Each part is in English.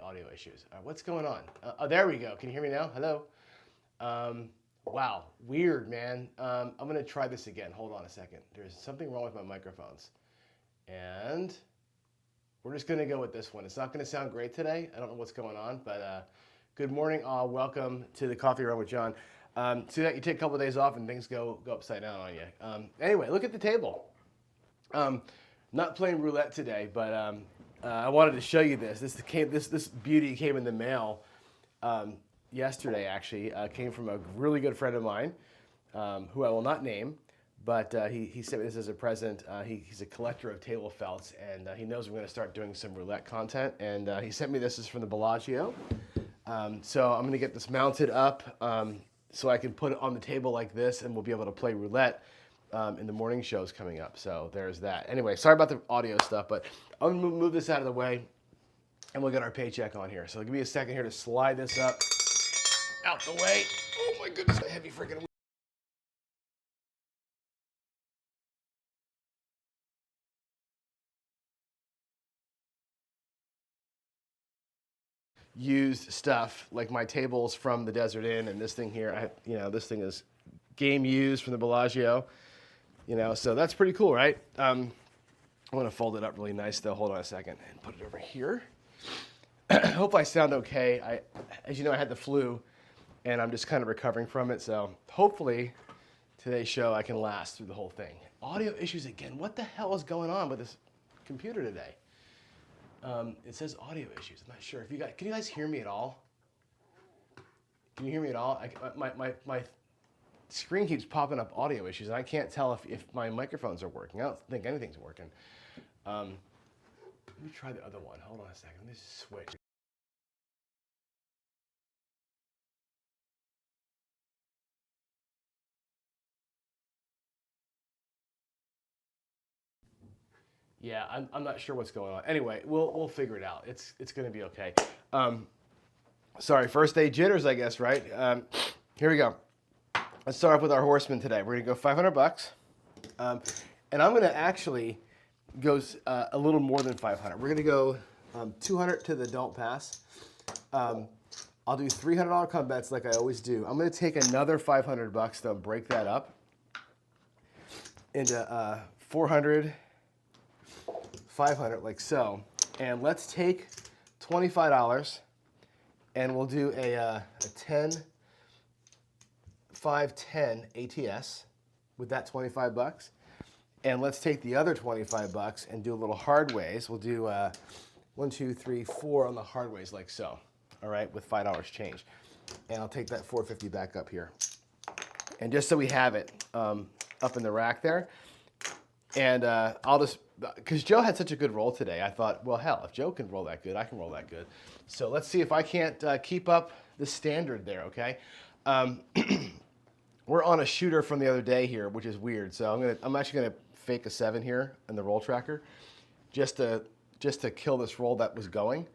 audio issues. What's going on? Oh, there we go. Can you hear me now? Hello? Wow, weird, man. I'm gonna try this again. Hold on a second. There's something wrong with my microphones. And we're just gonna go with this one. It's not gonna sound great today. I don't know what's going on, but good morning all. Welcome to the Coffee Run with John. See that you take a couple of days off and things go upside down on you. Anyway, look at the table. Not playing roulette today, but I wanted to show you this. This beauty came in the mail yesterday. Actually, came from a really good friend of mine, who I will not name, but he sent me this as a present. He's a collector of table felts, and he knows we're going to start doing some roulette content. And he sent me this is from the Bellagio. So I'm going to get this mounted up so I can put it on the table like this, and we'll be able to play roulette in the morning shows coming up. So there's that. Anyway, sorry about the audio stuff, but I'm going to move this out of the way, and we'll get our paycheck on here. So give me a second here to slide this up out the way. Oh my goodness, a heavy freaking used stuff like my tables from the Desert Inn and this thing here. This thing is game used from the Bellagio. So that's pretty cool, right? I want to fold it up really nice though. Hold on a second and put it over here. Hope I sound okay. As you know, I had the flu and I'm just kind of recovering from it. So hopefully today's show I can last through the whole thing. Audio issues again. What the hell is going on with this computer today? It says audio issues. I'm not sure if can you guys hear me at all? Can you hear me at all? My screen keeps popping up audio issues, and I can't tell if my microphones are working. I don't think anything's working. Let me try the other one. Hold on a second. Let me just switch. Yeah, I'm not sure what's going on. Anyway, we'll figure it out. It's going to be okay. Sorry, first day jitters, I guess, right? Here we go. Let's start off with our horseman today. We're going to go $500, and I'm going to actually go a little more than 500. We're going to go 200 to the don't pass. I'll do $300 come bets like I always do. I'm going to take another $500 though, break that up into 400. 500 like so, and let's take $25 and we'll do a 5-10 ATS with that $25, and let's take the other $25 and do a little hard ways. We'll do 1, 2, 3, 4 on the hard ways like so, all right, with $5 change, and I'll take that 450 back up here, and just so we have it up in the rack there, and I'll just, because Joe had such a good roll today, I thought, well, hell, if Joe can roll that good, I can roll that good. So let's see if I can't keep up the standard there, okay? We're on a shooter from the other day here, which is weird. So I'm actually gonna fake a 7 here in the roll tracker, just to kill this roll that was going,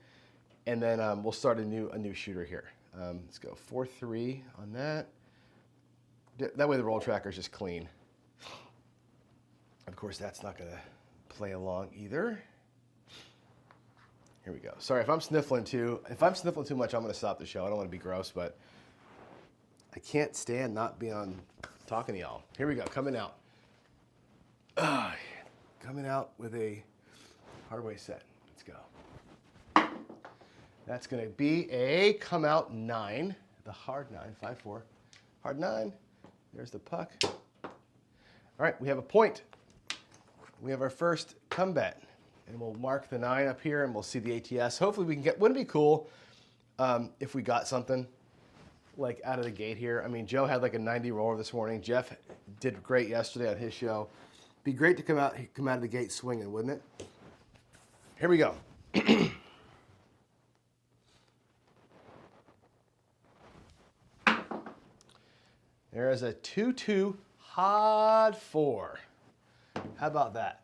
and then we'll start a new shooter here. Let's go 4-3 on that. That way the roll tracker is just clean. Of course, that's not gonna play along either. Here we go. Sorry if I'm sniffling too. If I'm sniffling too much, I'm going to stop the show. I don't want to be gross, but I can't stand not being on talking to y'all. Here we go. Coming out. Coming out with a hard way set. Let's go. That's going to be a come out 9. The hard 9. 5-4. Hard 9. There's the puck. All right. We have a point. We have our first come bet, and we'll mark the 9 up here, and we'll see the ATS. Hopefully we can get, wouldn't it be cool if we got something like out of the gate here? I mean, Joe had like a 90 roller this morning. Jeff did great yesterday on his show. Be great to come out of the gate swinging, wouldn't it? Here we go. There is a 2-2 hard 4. How about that?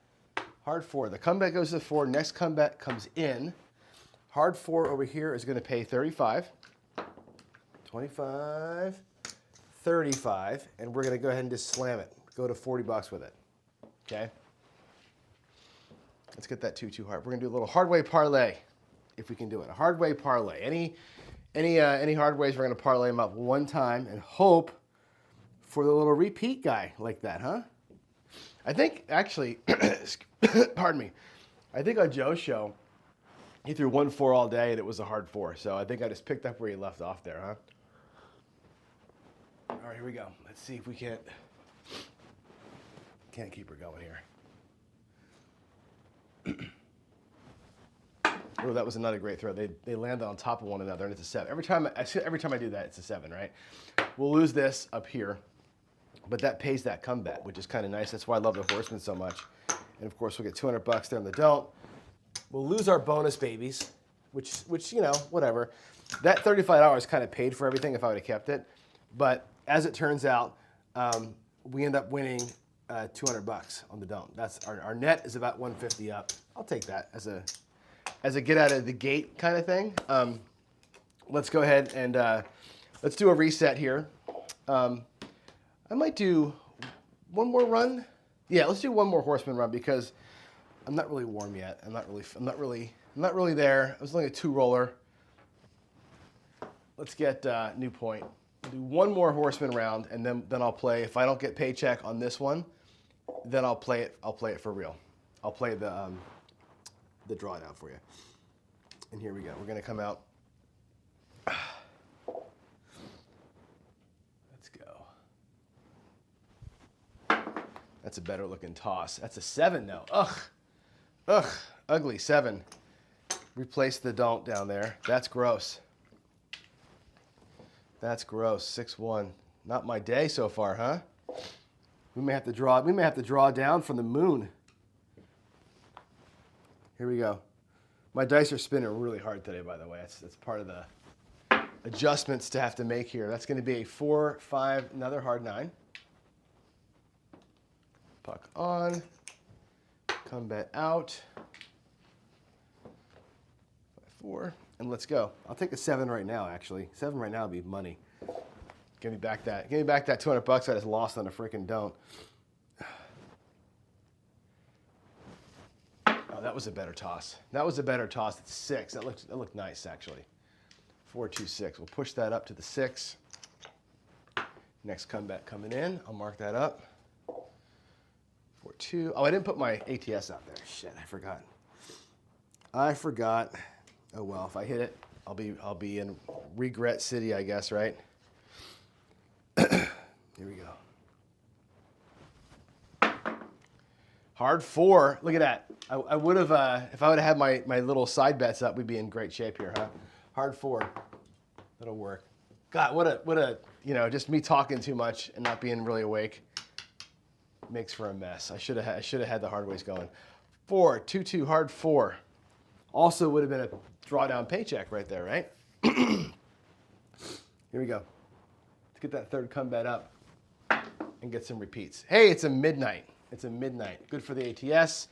Hard 4. The comeback goes to the 4. Next comeback comes in. Hard 4 over here is going to pay 35. 25. 35. And we're going to go ahead and just slam it. Go to 40 bucks with it. Okay? Let's get that 2-2 hard. We're going to do a little hard way parlay. if we can do it. A hard way parlay. Any hard ways we're going to parlay them up one time and hope for the little repeat guy like that, huh? I think, actually, pardon me, I think on Joe's show, he threw 1-4 all day and it was a hard 4. So I think I just picked up where he left off there, huh? All right, here we go. Let's see if we can't keep her going here. Oh, that was another great throw. They landed on top of one another, and it's a 7. Every time I do that, it's a 7, right? We'll lose this up here, but that pays that comeback, which is kind of nice. That's why I love the Horseman so much. And of course, we'll get $200 there on the don't. We'll lose our bonus babies, which you know, whatever. That $35 kind of paid for everything if I would have kept it. But as it turns out, we end up winning $200 on the don't. That's our net is about 150 up. I'll take that as a get out of the gate kind of thing. Let's go ahead and let's do a reset here. I might do one more run. Yeah, let's do one more Horseman run because I'm not really warm yet. I'm not really there. I was only a 2 roller. Let's get new point. We'll do one more Horseman round, and then I'll play. If I don't get paycheck on this one, then I'll play it. I'll play it for real. I'll play the drawdown for you. And here we go. We're gonna come out. Let's go. That's a better looking toss. That's a 7 now. Ugh, ugly 7. Replace the don't down there. That's gross. That's gross. 6-1. Not my day so far, huh? We may have to draw down from the moon. Here we go. My dice are spinning really hard today, by the way. That's part of the adjustments to have to make here. That's going to be a 4, 5, another hard 9. Puck on. Come bet out. 5-4. And let's go. I'll take a 7 right now, actually. 7 right now would be money. Give me back that $200 I just lost on a freaking don't. Oh, that was a better toss. That was a better toss. It's 6. That looked nice, actually. 4-2-6. We'll push that up to the 6. Next comeback coming in. I'll mark that up. 4-2. Oh, I didn't put my ATS out there. Shit, I forgot. Oh well, if I hit it, I'll be in regret city, I guess, right? Here we go. Hard 4. Look at that. I would have, if I would have had my little side bets up, we'd be in great shape here, huh? Hard 4. That'll work. God, what a, you know, just me talking too much and not being really awake makes for a mess. I should have had the hard ways going. 4, 2-2, hard 4. Also would have been a drawdown paycheck right there, right? Here we go. Let's get that third comeback up and get some repeats. Hey, it's a midnight. It's a midnight. Good for the ATS,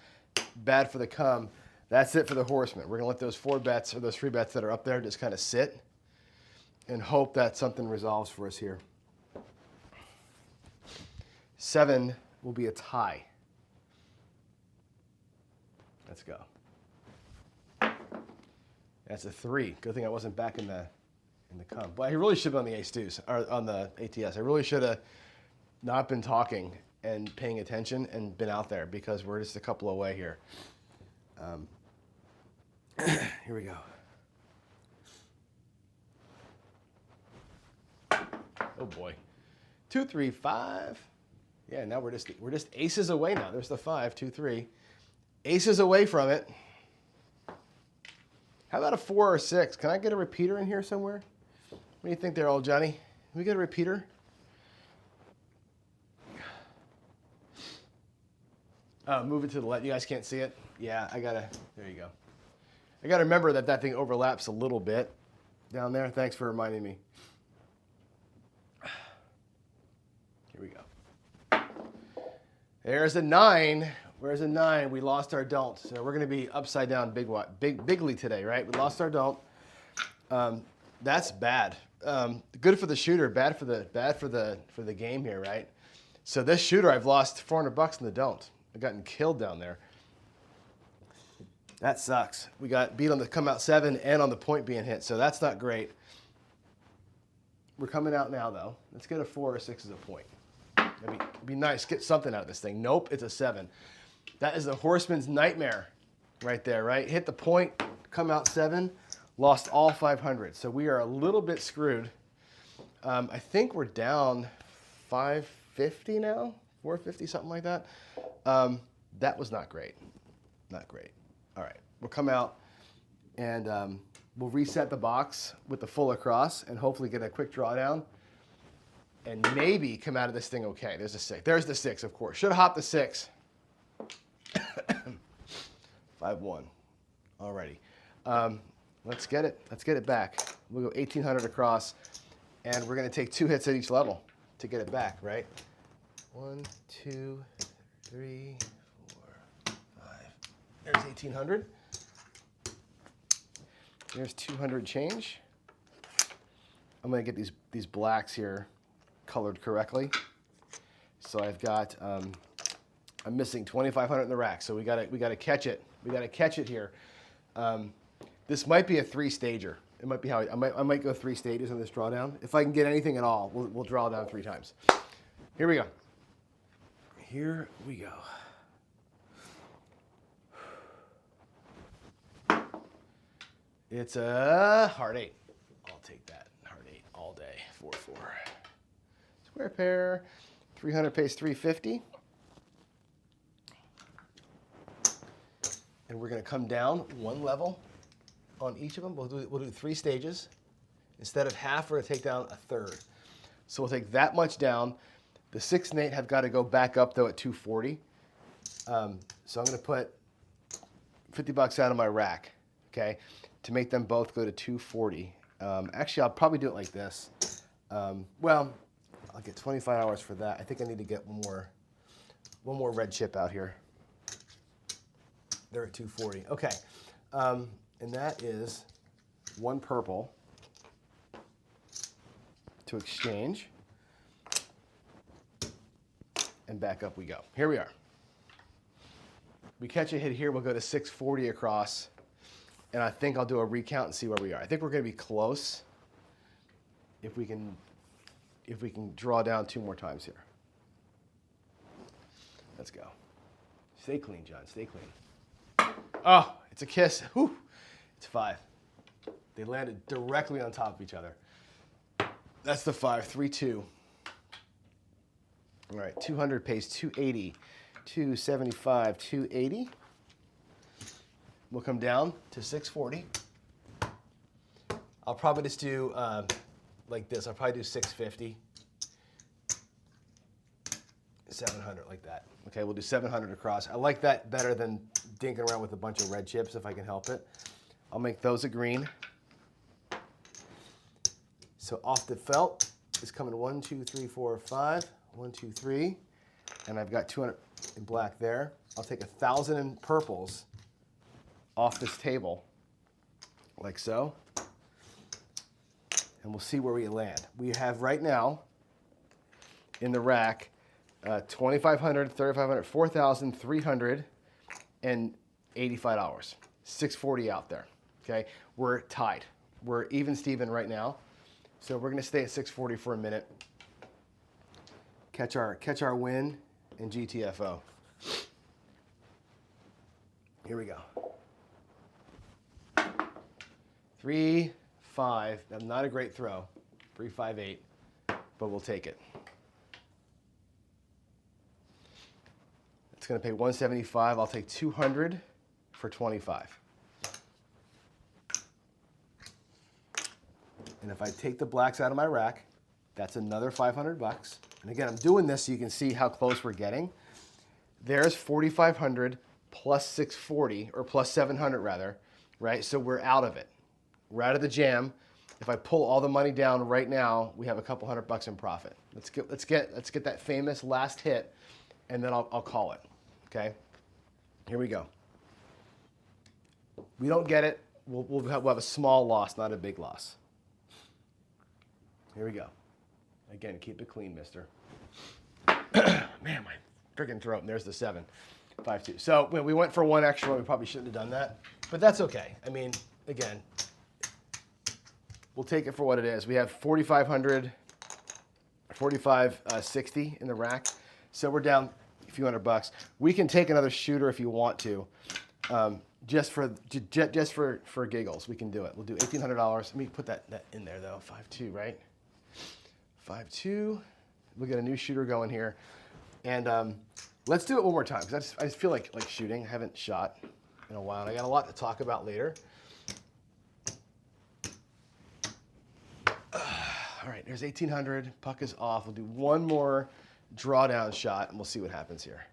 bad for the come. That's it for the Horseman. We're going to let those 4 bets or those 3 bets that are up there just kind of sit and hope that something resolves for us here. 7 will be a tie. Let's go. That's a 3. Good thing I wasn't back in the come. But I really should have been on the ace-deuce, or on the ATS. I really should have not been talking and paying attention and been out there because we're just a couple away here. Here we go. Oh boy. 2, 3, 5. Yeah, now we're just aces away now. There's the 5, 2, 3. Aces away from it. How about a 4 or 6? Can I get a repeater in here somewhere? What do you think there, old Johnny? Can we get a repeater? Move it to the left. You guys can't see it? Yeah, there you go. I gotta remember that thing overlaps a little bit down there. Thanks for reminding me. Here we go. There's a 9. Where's a 9? We lost our don't. So we're gonna be upside down bigly today, right? We lost our don't. That's bad. Good for the shooter, bad for the game here, right? So this shooter, I've lost $400 in the don't. I've gotten killed down there. That sucks. We got beat on the come out 7 and on the point being hit, so that's not great. We're coming out now, though. Let's get a 4 or 6 as a point. It'd be nice. Get something out of this thing. Nope, it's a 7. That is the horseman's nightmare right there, right? Hit the point, come out 7, lost all 500. So we are a little bit screwed. I think we're down 550 now, 450, something like that. That was not great. Not great. All right, we'll come out and we'll reset the box with the full across and hopefully get a quick drawdown and maybe come out of this thing okay. There's a 6. There's the 6, of course. Should have hopped the 6. 5-1. Alrighty. Let's get it. Let's get it back. We'll go 1,800 across, and we're going to take 2 hits at each level to get it back, right? 1, 2, 3, 4, 5. There's 1,800. There's 200 change. I'm going to get these blacks here colored correctly. So I've got I'm missing 2,500 in the rack, so we got to catch it. We got to catch it here. This might be a 3-stager. It might be how I might go 3 stages on this drawdown. If I can get anything at all, we'll draw down 3 times. Here we go. Here we go. It's a heart 8. I'll take that. Heart 8 all day. 4-4. Square pair. 300 pays 350. And we're going to come down 1 level on each of them. We'll do 3 stages. Instead of half, we're going to take down a 1/3. So we'll take that much down. The 6 and 8 have got to go back up, though, at 240. So I'm going to put $50 out of my rack, okay, to make them both go to 240. Actually, I'll probably do it like this. Well, I'll get 25 hours for that. I think I need to get one more red chip out here. They're at 240. Okay. And that is 1 purple to exchange. And back up we go. Here we are. We catch a hit here, we'll go to 640 across. And I think I'll do a recount and see where we are. I think we're going to be close if we can draw down 2 more times here. Let's go. Stay clean, John. Stay clean. Oh, it's a kiss. Whew. It's 5. They landed directly on top of each other. That's the 5. 3-2. All right, 200 pays 280. 275, 280. We'll come down to 640. I'll probably just do like this. I'll probably do 650. 700 like that. Okay, we'll do 700 across. I like that better than dinking around with a bunch of red chips if I can help it. I'll make those a green. So off the felt is coming 1, 2, 3, 4, 5. 1, 2, 3. And I've got 200 in black there. I'll take 1,000 in purples off this table, like so. And we'll see where we land. We have right now in the rack 2,500, 3,500, 4,385 dollars. 640 out there. Okay, we're tied. We're even Steven right now. So we're going to stay at 640 for a minute. Catch our win in GTFO. Here we go. 3, 5. That's not a great throw. 3, 5, 8, but we'll take it. It's going to pay 175. I'll take 200 for 25. And if I take the blacks out of my rack, that's another 500 bucks. And again, I'm doing this so you can see how close we're getting. There's 4,500 plus 640, or plus 700 rather, right? So we're out of it. We're out of the jam. If I pull all the money down right now, we have a couple $100 in profit. Let's get that famous last hit, and then I'll call it. Okay? Here we go. We don't get it. We'll have a small loss, not a big loss. Here we go. Again, keep it clean, mister. Man, my freaking throat. And there's the 7. 5-2. So when we went for one extra one, we probably shouldn't have done that, but that's okay. I mean, again, we'll take it for what it is. We have 4,500, 4,560 in the rack, so we're down a few $100. We can take another shooter if you want to, just for giggles. We can do it. We'll do $1,800. Let me put that in there though. 5-2, right? 5-2. We'll get a new shooter going here, and let's do it one more time because I just feel like shooting. I haven't shot in a while, and I got a lot to talk about later. All right, there's 1,800. Puck is off. We'll do one more drawdown shot, and we'll see what happens here.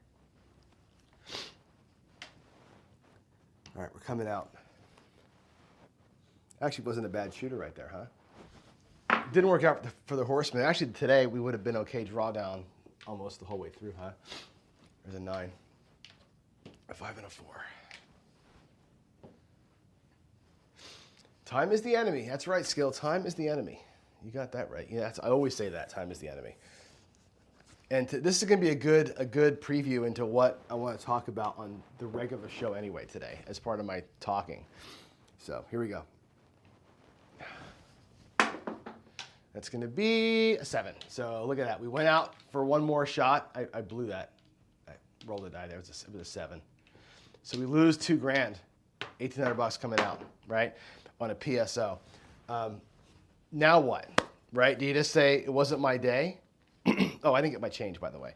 All right, we're coming out. Actually, wasn't a bad shooter right there, huh? Didn't work out for the Horseman. Actually, today we would have been okay drawdown almost the whole way through, huh? There's a 9, a 5, and a 4. Time is the enemy. That's right, Skill. Time is the enemy. You got that right. Yeah, I always say that. Time is the enemy. And this is going to be a good preview into what I want to talk about on the regular show anyway today as part of my talking. So here we go. That's going to be a 7. So look at that. We went out for one more shot. I blew that. I rolled a die there. It was a 7. So we lose $2 grand, $1,800 coming out, right, on a PSO. Now what, right? Do you just say it wasn't my day? Oh, I think it might change, by the way.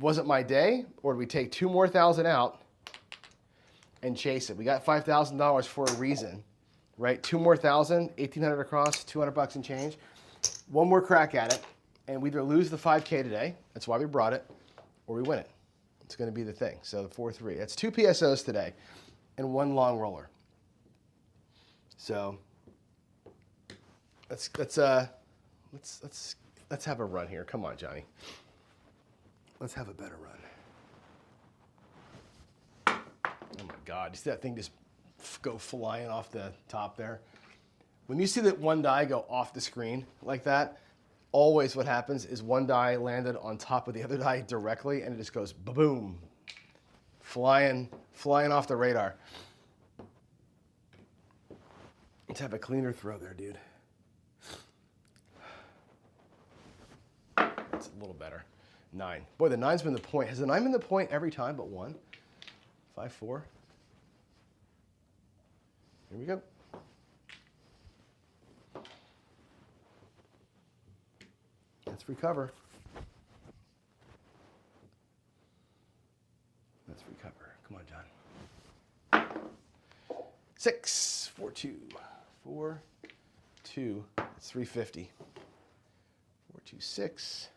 Wasn't my day, or do we take $2,000 more out and chase it? We got $5,000 for a reason, right? $2,000 more, 1,800 across, $200 and change. One more crack at it, and we either lose the 5K today, that's why we brought it, or we win it. It's going to be the thing. So the 4-3. That's 2 PSOs today, and 1 long roller. So let's have a run here. Come on, Johnny. Let's have a better run. Oh my God, you see that thing just go flying off the top there? When you see that one die go off the screen like that, always what happens is one die landed on top of the other die directly, and it just goes boom, flying off the radar. Let's have a cleaner throw there, dude. That's a little better. 9. Boy, the 9's been the point. Has the 9 been the point every time but one? 5-4. Here we go. Let's recover. Let's recover. Come on, John. 6, 4-2. 4-2. It's 350. 4-2-6.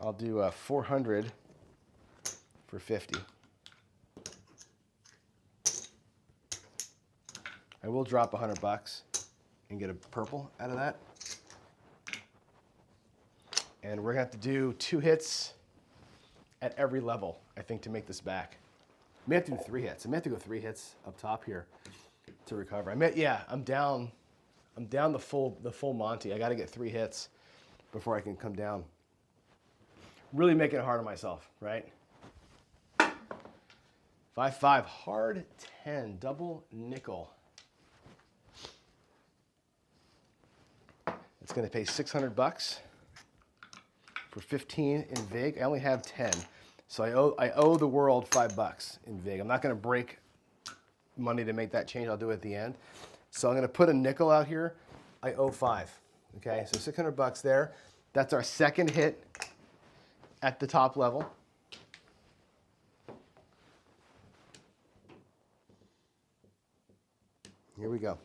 I'll do 400 for 50. I will drop $100 and get a purple out of that. And we're gonna have to do 2 hits at every level, I think, to make this back. I may have to do 3 hits. I may have to go 3 hits up top here to recover. I'm down the full Monty. I got to get 3 hits before I can come down. Really making it hard on myself, right? 5-5, hard 10, double nickel. It's going to pay $600 for 15 in VIG. I only have 10, so I owe the world $5 in VIG. I'm not going to break money to make that change. I'll do it at the end. So I'm going to put a nickel out here. I owe 5. Okay, so $600 there. That's our second hit at the top level. Here we go.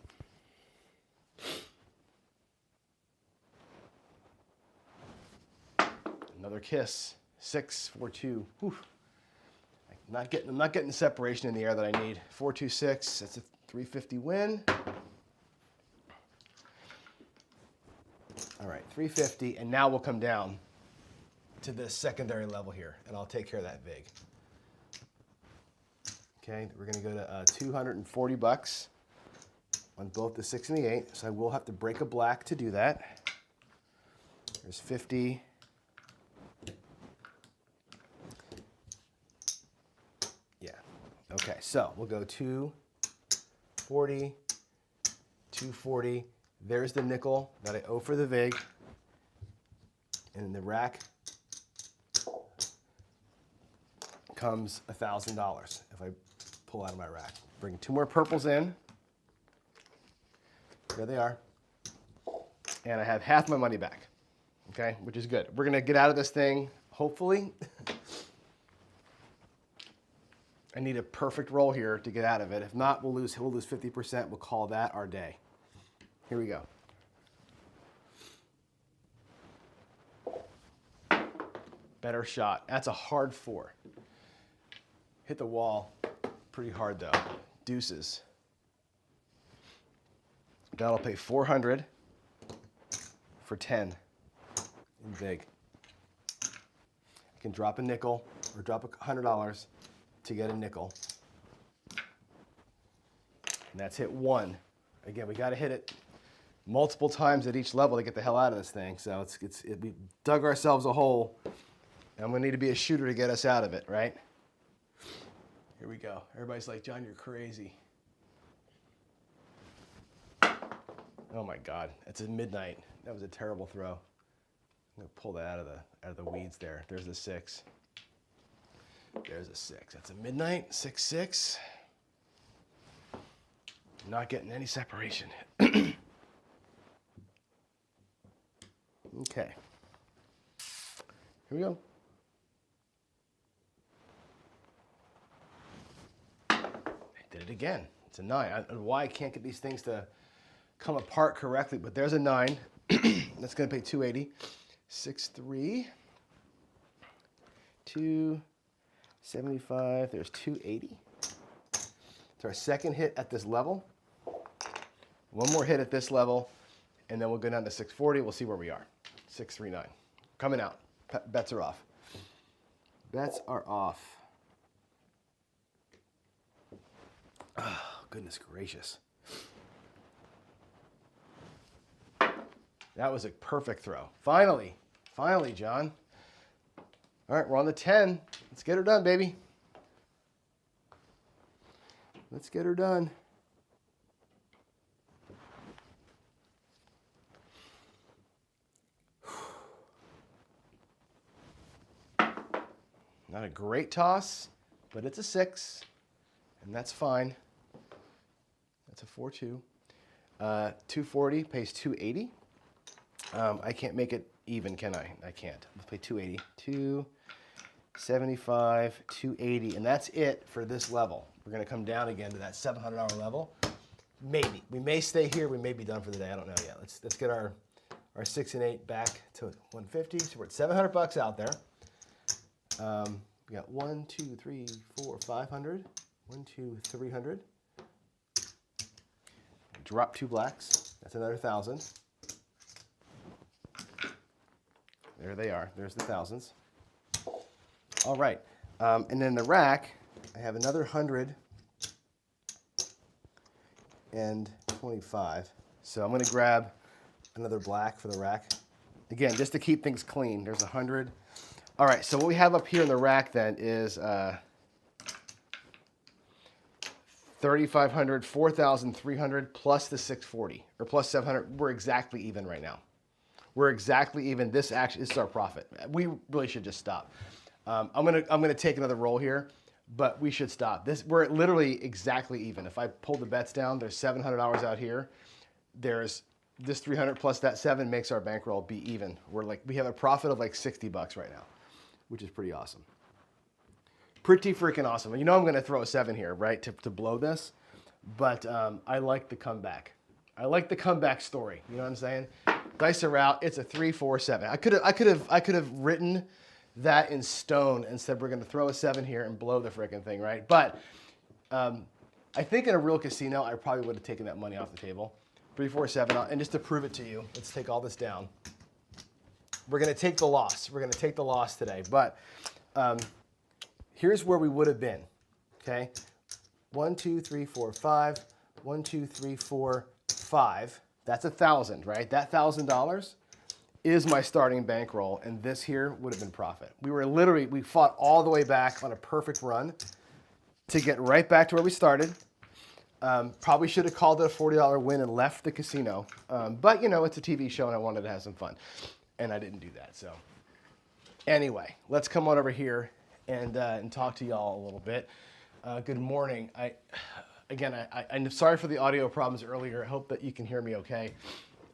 Another kiss. 6, 4-2. Whew. I'm not getting the separation in the air that I need. 4-2-6. That's a 350 win. All right, 350, and now we'll come down to this secondary level here, and I'll take care of that VIG. Okay, we're gonna go to $240 on both the 6 and the 8, so I will have to break a black to do that. There's 50. Okay, so we'll go 240, 240. There's the nickel that I owe for the vig. And in the rack comes $1,000 if I pull out of my rack. Bring 2 more purples in. There they are. And I have half my money back, okay, which is good. We're gonna get out of this thing, hopefully. I need a perfect roll here to get out of it. If not, we'll lose 50%. We'll call that our day. Here we go. Better shot. That's a hard 4. Hit the wall pretty hard though. Deuces. That'll pay 400 for 10 in big. I can drop a nickel or drop $100 to get a nickel. And that's hit 1. Again, we got to hit it multiple times at each level to get the hell out of this thing. So we dug ourselves a hole, and we need to be a shooter to get us out of it, right? Here we go. Everybody's like, John, you're crazy. Oh my God, it's at midnight. That was a terrible throw. I'm gonna pull that out of the weeds there. There's a 6. There's a 6. That's a midnight, 6-6. Not getting any separation. Okay. Here we go. I did it again. It's a 9. I don't know why I can't get these things to come apart correctly, but there's a 9. That's going to pay 280. 6-3. 275. There's 280. It's our second hit at this level. One more hit at this level, and then we'll go down to 640. We'll see where we are. 639. Coming out. Bets are off. Bets are off. Oh, goodness gracious. That was a perfect throw. Finally, John. All right, we're on the 10. Let's get her done, baby. Let's get her done. Not a great toss, but it's a 6, and that's fine. That's a 4-2. 240 pays 280. I can't make it even, can I? I can't. Let's play 280. 275, 280, and that's it for this level. We're going to come down again to that $700 level. Maybe. We may stay here. We may be done for the day. I don't know yet. Let's get our 6 and 8 back to 150. So we're at $700 out there. We got 1, 2, 3, 4, 500. 1, 2, 300. Drop 2 blacks. That's another 1,000. There they are. There's the thousands. All right. And then the rack, I have another 125. So I'm going to grab another black for the rack. Again, just to keep things clean. There's 100. All right. So what we have up here in the rack then is 3,500, 4,300 plus the 640 or plus 700. We're exactly even right now. We're exactly even. This is our profit. We really should just stop. I'm gonna take another roll here, but we should stop. We're literally exactly even. If I pull the bets down, there's $700 out here. There's this 300 plus that 7 makes our bankroll be even. We have a profit of like $60 right now, which is pretty awesome. Pretty freaking awesome. And you know I'm gonna throw a 7 here, right, to blow this, but I like the comeback. I like the comeback story. You know what I'm saying? Dice are out. It's a 3, 4, 7. I could have written that in stone and said we're going to throw a 7 here and blow the frickin' thing, right? But I think in a real casino, I probably would have taken that money off the table. 3, 4, 7. And just to prove it to you, let's take all this down. We're going to take the loss. We're going to take the loss today. But here's where we would have been. Okay, 1, 2, 3, 4, 5. 1, 2, 3, 4, 5. That's 1,000, right? That $1,000 is my starting bankroll, and this here would have been profit. We fought all the way back on a perfect run, to get right back to where we started. Probably should have called it a $40 win and left the casino. But, you know, it's a TV show and I wanted to have some fun. And I didn't do that. So anyway, let's come on over here and talk to y'all a little bit. Good morning. I'm sorry for the audio problems earlier. I hope that you can hear me okay.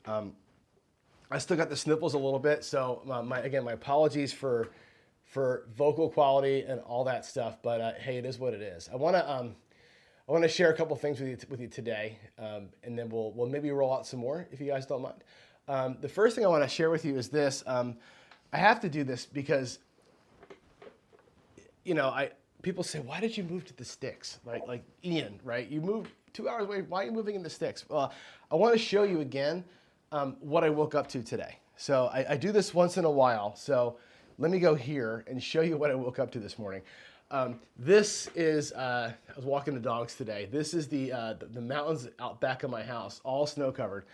I still got the sniffles a little bit. So my apologies for vocal quality and all that stuff. But hey, it is what it is. I want to share a couple things with you today, and then we'll maybe roll out some more if you guys don't mind. The first thing I want to share with you is this. I have to do this because, you know, people say, why did you move to the sticks? Like Ian, right? You moved 2 hours away. Why are you moving in the sticks? Well, I want to show you again what I woke up to today. So I do this once in a while. So let me go here and show you what I woke up to this morning. This is, I was walking the dogs today. This is the mountains out back of my house, all snow covered.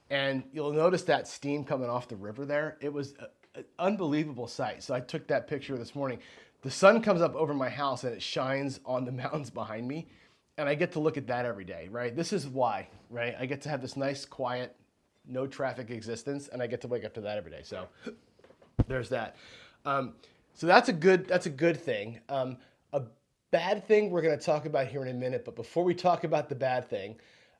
And you'll notice that steam coming off the river there. It was an unbelievable sight. So I took that picture this morning. The sun comes up over my house and it shines on the mountains behind me. And I get to look at that every day, right? This is why, right? I get to have this nice, quiet, no traffic existence, and I get to wake up to that every day. So there's that. So that's a good thing. A bad thing we're going to talk about here in a minute, but before we talk about the bad thing,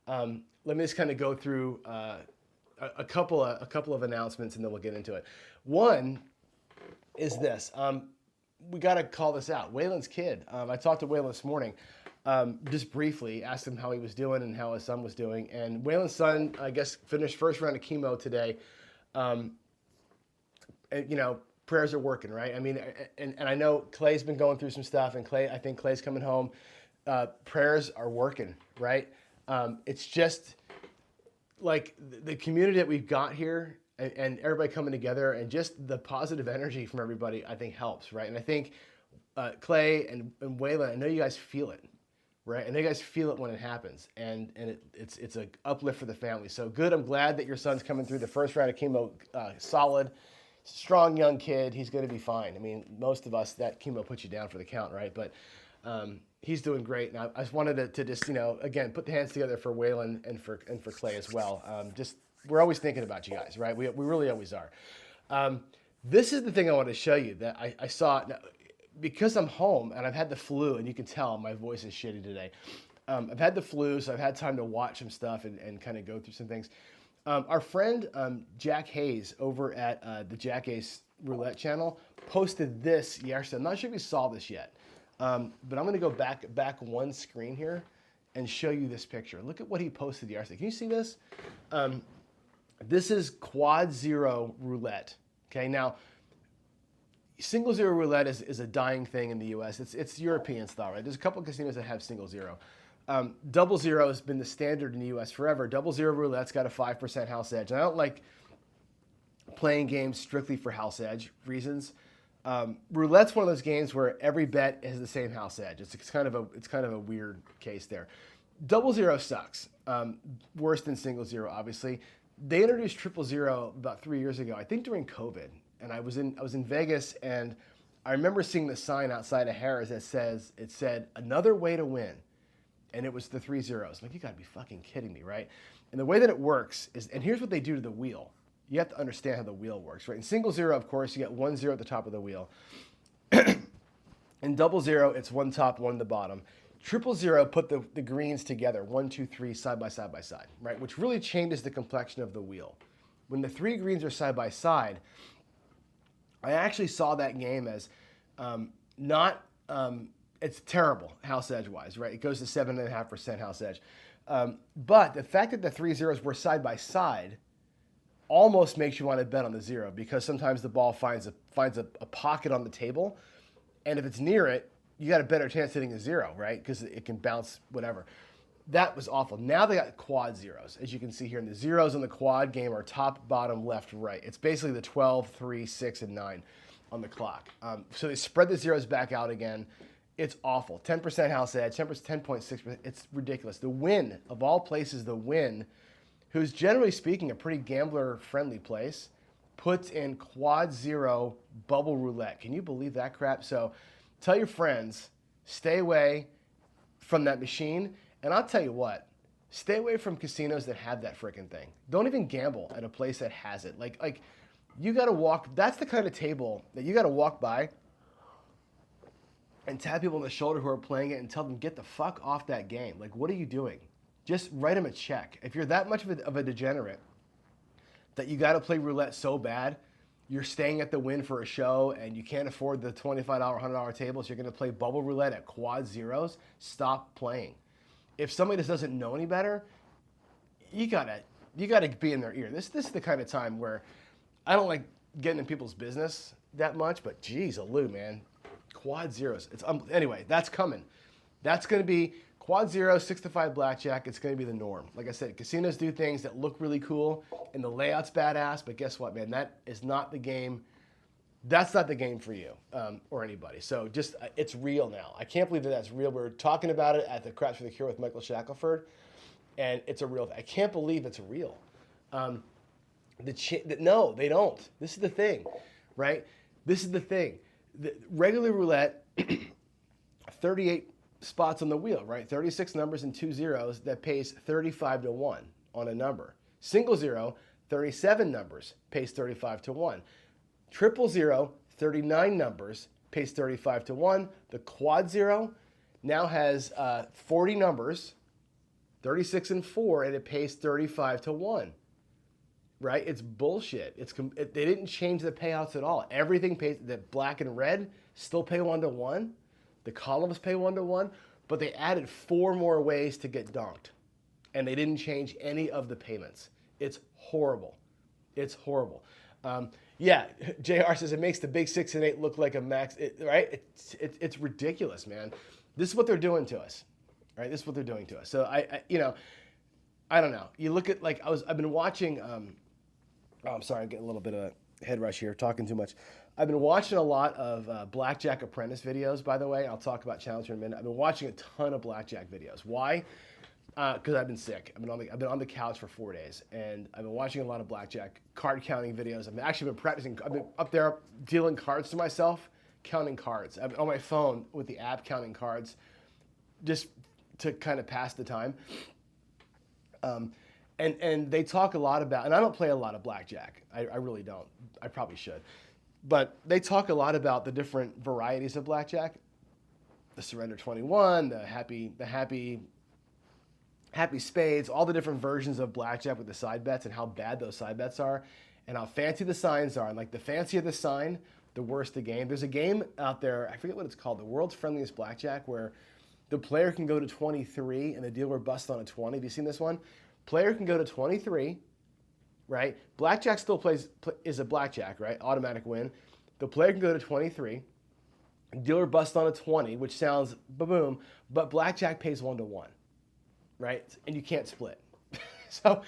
let me just kind of go through a couple of announcements, and then we'll get into it. One is this: we got to call this out. Waylon's kid. I talked to Waylon this morning, just briefly, asked him how he was doing and how his son was doing, and Waylon's son, I guess, finished first round of chemo today. And, you know, prayers are working, right? I mean, and I know Clay's been going through some stuff, and I think Clay's coming home. Prayers are working, right? It's just like the community that we've got here and everybody coming together and just the positive energy from everybody, I think helps, right? And I think Clay and Waylon, I know you guys feel it, right? I know you guys feel it when it happens, and it's an uplift for the family. So good, I'm glad that your son's coming through the first round of chemo solid. Strong young kid, he's going to be fine. I mean, most of us, that chemo puts you down for the count, right? But he's doing great. And I just wanted to just, you know, again, put the hands together for Waylon and for Clay as well. We're always thinking about you guys, right? We really always are. This is the thing I want to show you that I saw now, because I'm home and I've had the flu, and you can tell my voice is shitty today. I've had the flu, so I've had time to watch some stuff and kind of go through some things. Our friend Jack Hayes over at the Jack Hayes Roulette channel posted this yesterday. I'm not sure if you saw this yet, but I'm going to go back one screen here and show you this picture. Look at what he posted yesterday. Can you see this? This is quad zero roulette. Okay, now single zero roulette is a dying thing in the U.S. It's European style, right? There's a couple of casinos that have single zero. Double zero has been the standard in the U.S. forever. Double zero roulette's got a 5% house edge. And I don't like playing games strictly for house edge reasons. Roulette's one of those games where every bet has the same house edge. It's kind of a weird case there. Double zero sucks. Worse than single zero, obviously. They introduced triple zero about 3 years ago, I think during COVID. And I was in Vegas, and I remember seeing the sign outside of Harrah's that said another way to win. And it was the 3 zeros. I'm like, you gotta be fucking kidding me, right? And the way that it works is, and here's what they do to the wheel. You have to understand how the wheel works, right? In single zero, of course, you get 1 0 at the top of the wheel. In double zero, it's one top, one the bottom. Triple zero put the greens together, 1, 2, 3, side by side, right? Which really changes the complexion of the wheel. When the 3 greens are side by side, I actually saw that game as it's terrible house edge wise, right? It goes to 7.5% house edge. But the fact that the 3 zeros were side by side almost makes you want to bet on the zero, because sometimes the ball finds a pocket on the table, and if it's near it, you got a better chance hitting a zero, right? Because it can bounce whatever. That was awful. Now they got quad zeros, as you can see here. And the zeros in the quad game are top, bottom, left, right. It's basically the 12, 3, 6, and 9 on the clock. So they spread the zeros back out again. It's awful. 10% house edge, 10.6%. It's ridiculous. The Win, of all places, the Win, who's generally speaking a pretty gambler-friendly place, puts in quad zero bubble roulette. Can you believe that crap? So tell your friends, stay away. from that machine. And I'll tell you what, stay away from casinos that have that freaking thing. Don't even gamble at a place that has it. Like you got to walk. That's the kind of table that you got to walk by and tap people on the shoulder who are playing it and tell them, get the fuck off that game. Like, what are you doing? Just write them a check. If you're that much of a degenerate that you got to play roulette so bad, you're staying at the Wynn for a show and you can't afford the $25, $100 table, so you're going to play bubble roulette at quad zeros, stop playing. If somebody just doesn't know any better, you gotta be in their ear. This is the kind of time where I don't like getting in people's business that much, but geez, Aloo, man. Quad zeros. Anyway, that's coming. That's going to be quad zero, 6-5 blackjack. It's going to be the norm. Like I said, casinos do things that look really cool and the layout's badass, but guess what, man? That is not the game. That's not the game for you or anybody. So just, it's real now. I can't believe that that's real. We were talking about it at the Craps for the Cure with Michael Shackelford, and it's a real thing. I can't believe it's real. No, they don't. This is the thing, right? This is the thing. The regular roulette, 38 spots on the wheel, right? 36 numbers and 2 zeros, that pays 35 to 1 on a number. Single zero, 37 numbers, pays 35 to 1. Triple zero, 39 numbers, pays 35 to 1. The quad zero now has 40 numbers, 36 and 4, and it pays 35 to 1. Right? It's bullshit. They didn't change the payouts at all. Everything pays, the black and red still pay 1 to 1. The columns pay 1 to 1, but they added 4 more ways to get donked. And they didn't change any of the payments. It's horrible. It's horrible. Yeah, JR says it makes the big 6 and 8 look like a max, right? It's ridiculous, man. This is what they're doing to us. Right? This is what they're doing to us. So I don't know. You look at, like, I've been watching, I'm sorry, I'm getting a little bit of a head rush here, talking too much. I've been watching a lot of Blackjack Apprentice videos, by the way. I'll talk about Challenger in a minute. I've been watching a ton of Blackjack videos. Why? Because I've been sick. I've been on the couch for 4 days, and I've been watching a lot of Blackjack card counting videos. I've actually been practicing. I've been up there dealing cards to myself, counting cards. I've been on my phone with the app counting cards, just to kind of pass the time. And they talk a lot about, and I don't play a lot of blackjack. I really don't. I probably should. But they talk a lot about the different varieties of blackjack. The Surrender 21, the happy spades, all the different versions of blackjack with the side bets and how bad those side bets are and how fancy the signs are. And like the fancier the sign, the worse the game. There's a game out there, I forget what it's called, the World's Friendliest Blackjack, where the player can go to 23 and the dealer busts on a 20. Have you seen this one? Player can go to 23, right? Blackjack still is a blackjack, right? Automatic win. The player can go to 23. Dealer busts on a 20, which sounds boom, but blackjack pays 1 to 1, right? And you can't split. So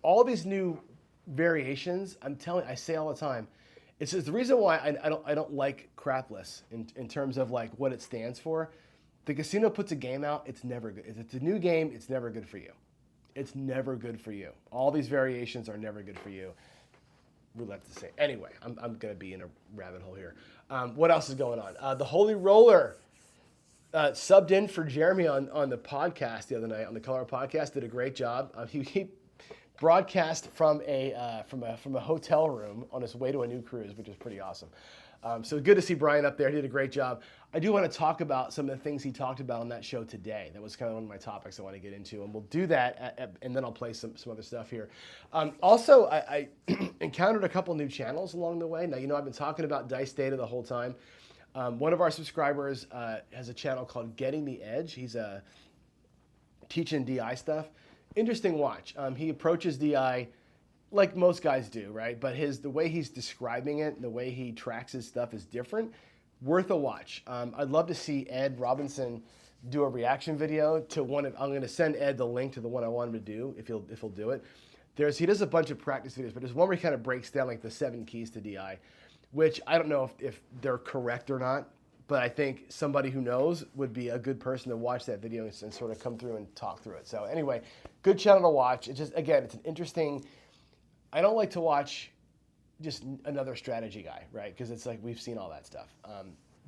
all these new variations, I say all the time, it's just the reason why I don't like crapless in terms of like what it stands for. The casino puts a game out, it's never good. If it's a new game, it's never good for you. It's never good for you. All these variations are never good for you. Roulette's the same. Anyway, I'm going to be in a rabbit hole here. What else is going on? The Holy Roller subbed in for Jeremy on the podcast the other night, on the Color podcast, did a great job. He broadcast from a hotel room on his way to a new cruise, which is pretty awesome. So good to see Brian up there. He did a great job. I do want to talk about some of the things he talked about on that show today. That was kind of one of my topics I want to get into, and we'll do that, and then I'll play some other stuff here. Also, I encountered a couple new channels along the way. Now, I've been talking about Dice Data the whole time. One of our subscribers has a channel called Getting the Edge. He's teaching DI stuff. Interesting watch. He approaches DI like most guys do, right? But the way he's describing it, the way he tracks his stuff is different. Worth a watch. I'd love to see Ed Robinson do a reaction video to one. I'm going to send Ed the link to the one I want him to do if he'll do it. He does a bunch of practice videos, but there's one where he kind of breaks down like the 7 keys to DI, which I don't know if they're correct or not, but I think somebody who knows would be a good person to watch that video and sort of come through and talk through it. So anyway, good channel to watch. It's just, again, it's an interesting. I don't like to watch just another strategy guy, right? Because it's like we've seen all that stuff.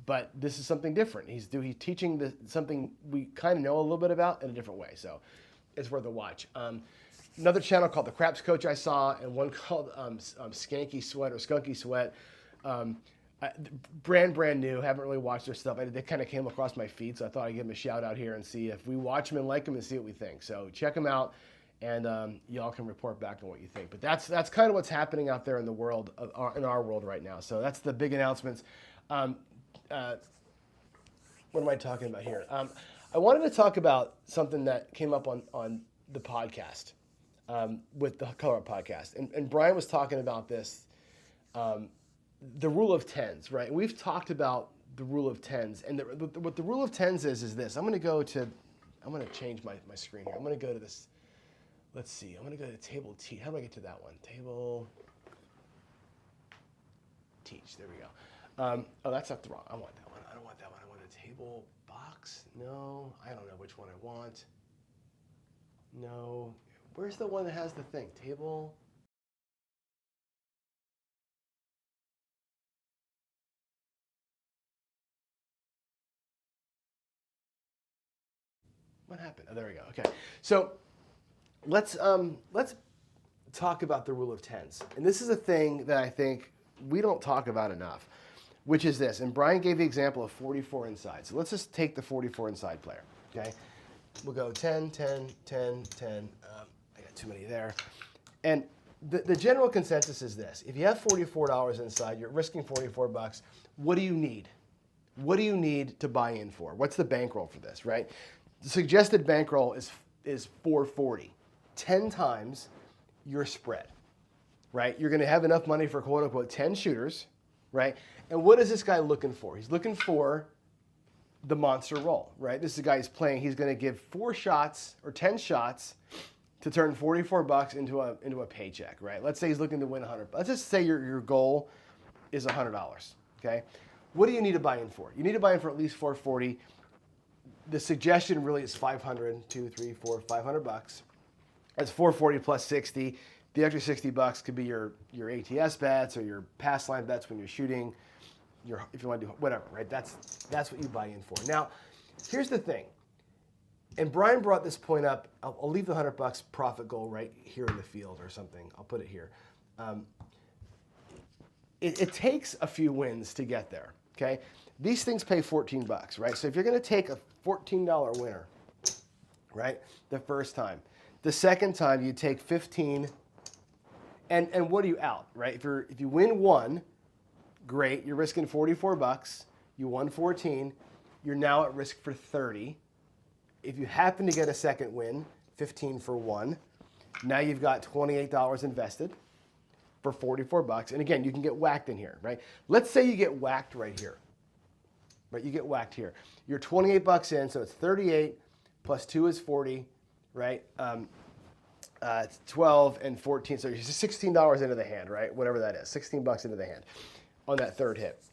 But this is something different. He's teaching something we kind of know a little bit about in a different way. So it's worth a watch. Another channel called The Craps Coach I saw, and one called Skanky Sweat or Skunky Sweat. Brand new. Haven't really watched their stuff. They kind of came across my feed, so I thought I'd give them a shout out here and see if we watch them and like them and see what we think. So check them out, and y'all can report back on what you think. But that's kind of what's happening out there in the world, in our world right now. So that's the big announcements. What am I talking about here? I wanted to talk about something that came up on the podcast, with the Color Up podcast. And Brian was talking about this, the rule of tens, right? We've talked about the rule of tens. And what the rule of tens is this. I'm going to change my screen here. I'm going to go to this. Let's see. I'm going to go to table teach. How do I get to that one? Table teach. There we go. Oh, that's not the wrong. I want that one. I don't want that one. I want a table box. No, I don't know which one I want. No. Where's the one that has the thing? Table. What happened? Oh, there we go. Okay. So let's talk about the rule of tens. And this is a thing that I think we don't talk about enough, which is this. And Brian gave the example of 44 inside. So let's just take the 44 inside player, okay? We'll go 10, 10, 10, 10. I got too many there. And the general consensus is this. If you have $44 inside, you're risking 44 bucks. What do you need? What do you need to buy in for? What's the bankroll for this, right? The suggested bankroll is 440, 10 times your spread, right? You're going to have enough money for quote unquote 10 shooters, right? And what is this guy looking for? He's looking for the monster roll, right? This is a guy who's playing. He's going to give 4 shots or 10 shots to turn 44 bucks into a paycheck, right? Let's say he's looking to win 100. Let's just say your goal is $100, okay? What do you need to buy in for? You need to buy in for at least 440. The suggestion really is 500, 2, 3, 4, 500 bucks. That's 440 plus 60. The extra 60 bucks could be your ATS bets or your pass line bets when you're shooting. If you want to do whatever, right? That's what you buy in for. Now, here's the thing. And Brian brought this point up. I'll leave the 100 bucks profit goal right here in the field or something. I'll put it here. It takes a few wins to get there. Okay. These things pay 14 bucks, right? So if you're going to take a $14 winner, right, the first time, the second time you take 15, and what are you out, right? If you win one, great, you're risking 44 bucks. You won 14, you're now at risk for 30. If you happen to get a second win, 15 for one, now you've got $28 invested for 44 bucks. And again, you can get whacked in here, right? Let's say you get whacked right here. Right, you get whacked here. You're 28 bucks in, so it's 38 plus 2 is 40, right? 12 and 14, so you're $16 into the hand, right? Whatever that is, 16 bucks into the hand on that third hit.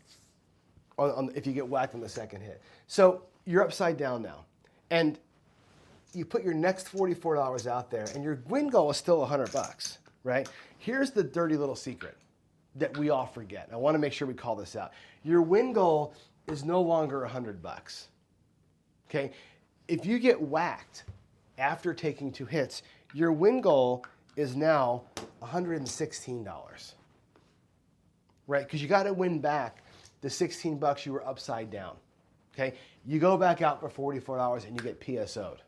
If you get whacked on the second hit, so you're upside down now, and you put your next $44 out there, and your win goal is still 100 bucks, right? Here's the dirty little secret that we all forget. I want to make sure we call this out. Your win goal is no longer 100 bucks. Okay? If you get whacked after taking 2 hits, your win goal is now $116. Right? Because you got to win back the 16 bucks you were upside down. Okay? You go back out for $44 and you get PSO'd.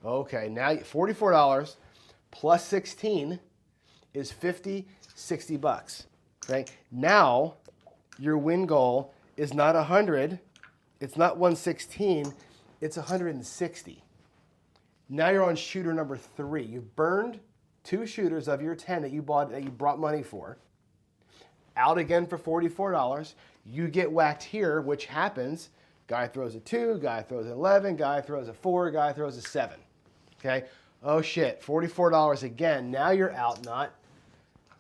Okay, now $44 plus 16 is 50, 60 bucks. Right? Now your win goal is not 100, it's not 116, it's 160. Now you're on shooter number 3. You've burned 2 shooters of your 10 that you brought money for. Out again for $44. You get whacked here, which happens. Guy throws a 2, guy throws an 11, guy throws a 4, guy throws a 7. Okay? Oh shit, $44 again. Now you're out not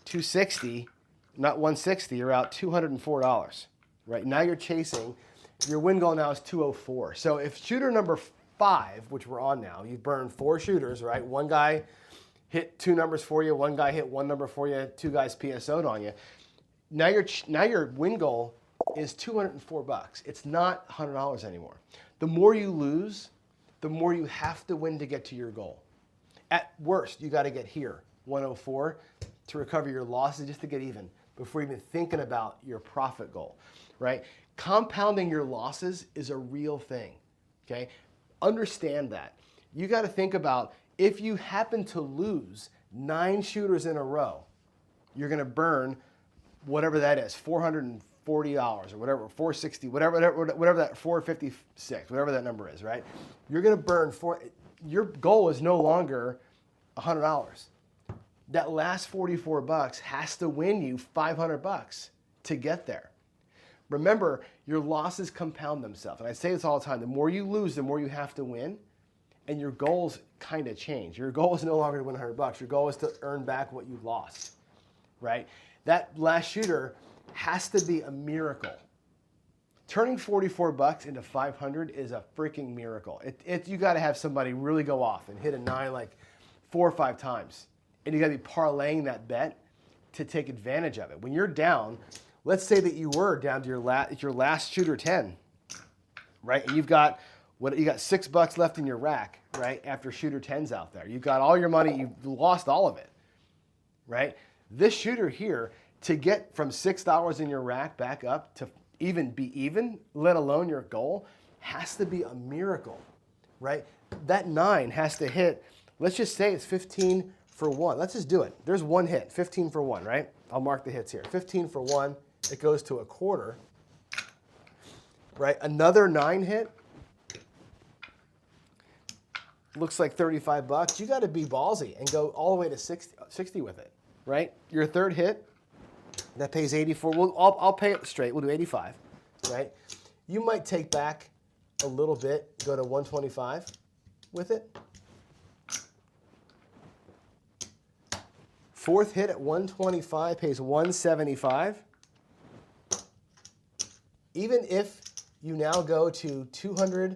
260, not 160, you're out $204. Right, now you're chasing, your win goal now is 204. So if shooter number 5, which we're on now, you've burned 4 shooters, right? One guy hit 2 numbers for you, one guy hit 1 number for you, 2 guys PSO'd on you. Now your win goal is $204. It's not $100 anymore. The more you lose, the more you have to win to get to your goal. At worst, you got to get here, 104, to recover your losses just to get even before even thinking about your profit goal, right? Compounding your losses is a real thing, okay? Understand that. You got to think about if you happen to lose 9 shooters in a row, you're going to burn whatever that is, $440 or whatever, $460, whatever that, $456, whatever that number is, right? You're going to burn your goal is no longer $100. That last $44 has to win you $500 to get there. Remember, your losses compound themselves. And I say this all the time. The more you lose, the more you have to win. And your goals kind of change. Your goal is no longer to win $100. Your goal is to earn back what you lost, right? That last shooter has to be a miracle. Turning $44 into $500 is a freaking miracle. You got to have somebody really go off and hit a 9 like 4 or 5 times. And you got to be parlaying that bet to take advantage of it. When you're down, let's say that you were down to your last shooter 10, right? And you got $6 left in your rack, right? After shooter 10's out there, you've got all your money, you've lost all of it, right? This shooter here, to get from $6 in your rack back up to even be even, let alone your goal, has to be a miracle, right? That 9 has to hit. Let's just say it's 15 for 1. Let's just do it. There's one hit, 15 for 1, right? I'll mark the hits here. 15 for 1, it goes to a quarter, right? Another 9 hit, looks like $35. You got to be ballsy and go all the way to 60 with it, right? Your third hit, that pays 84. Well, I'll pay it straight. We'll do 85, right? You might take back a little bit, go to 125 with it. Fourth hit at 125 pays 175. Even if you now go to 200,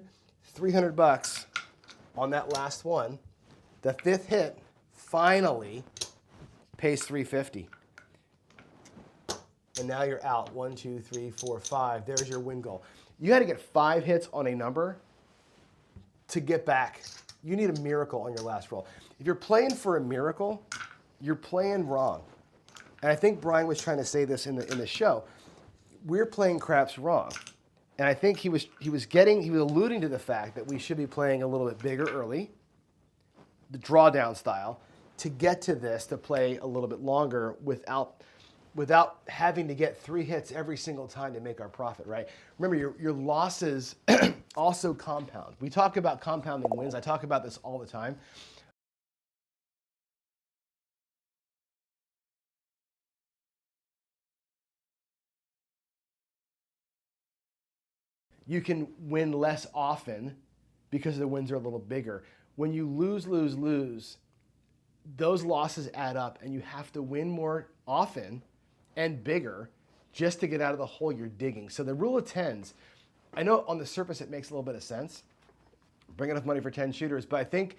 $300 on that last one, the fifth hit finally pays 350. And now you're out. 1, 2, 3, 4, 5. There's your win goal. You had to get 5 hits on a number to get back. You need a miracle on your last roll. If you're playing for a miracle, you're playing wrong. And I think Brian was trying to say this in the show. We're playing craps wrong. And I think he was alluding to the fact that we should be playing a little bit bigger early, the drawdown style, to get to this, to play a little bit longer without having to get 3 hits every single time to make our profit, right? Remember, your losses also compound. We talk about compounding wins. I talk about this all the time. You can win less often because the wins are a little bigger. When you lose, those losses add up and you have to win more often and bigger just to get out of the hole you're digging. So the rule of 10s, I know on the surface it makes a little bit of sense. Bring enough money for 10 shooters, but I think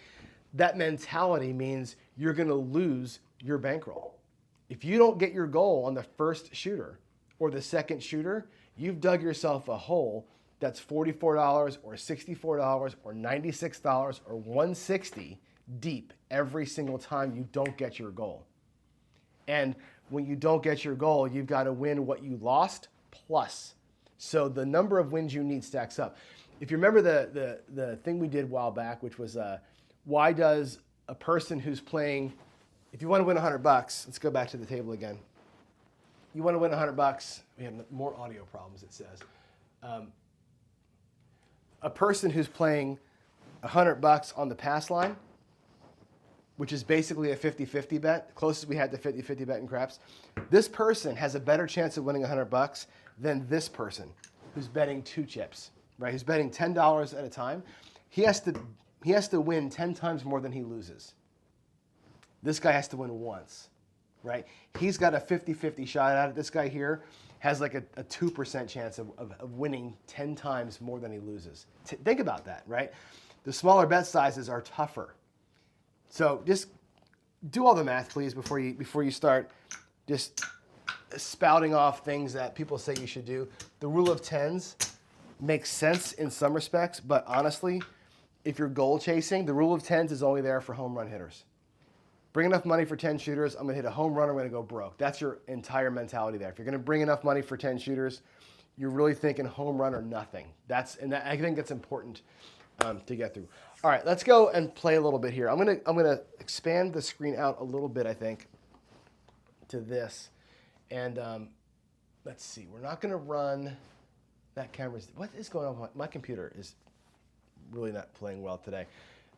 that mentality means you're going to lose your bankroll. If you don't get your goal on the first shooter or the second shooter, you've dug yourself a hole that's $44 or $64 or $96 or $160 deep every single time you don't get your goal. And when you don't get your goal, you've got to win what you lost plus. So the number of wins you need stacks up. If you remember the thing we did a while back, which was why does a person who's playing, if you want to win $100, let's go back to the table again. You want to win $100, we have more audio problems, it says. A person who's playing $100 on the pass line, which is basically a 50-50 bet, closest we had to 50-50 bet in craps. This person has a better chance of winning $100 than this person who's betting 2 chips, right? Who's betting $10 at a time. He has to win 10 times more than he loses. This guy has to win once, right? He's got a 50-50 shot at it. This guy here has like a 2% chance of winning 10 times more than he loses. Think about that, right? The smaller bet sizes are tougher. So just do all the math, please, before you start. Just spouting off things that people say you should do. The rule of tens makes sense in some respects, but honestly, if you're goal chasing, the rule of tens is only there for home run hitters. Bring enough money for 10 shooters, I'm gonna hit a home run, I'm gonna go broke. That's your entire mentality there. If you're gonna bring enough money for 10 shooters, you're really thinking home run or nothing. I think that's important to get through. All right, let's go and play a little bit here. I'm gonna expand the screen out a little bit, I think, to this. And let's see, we're not gonna run that camera's, what is going on? My computer is really not playing well today.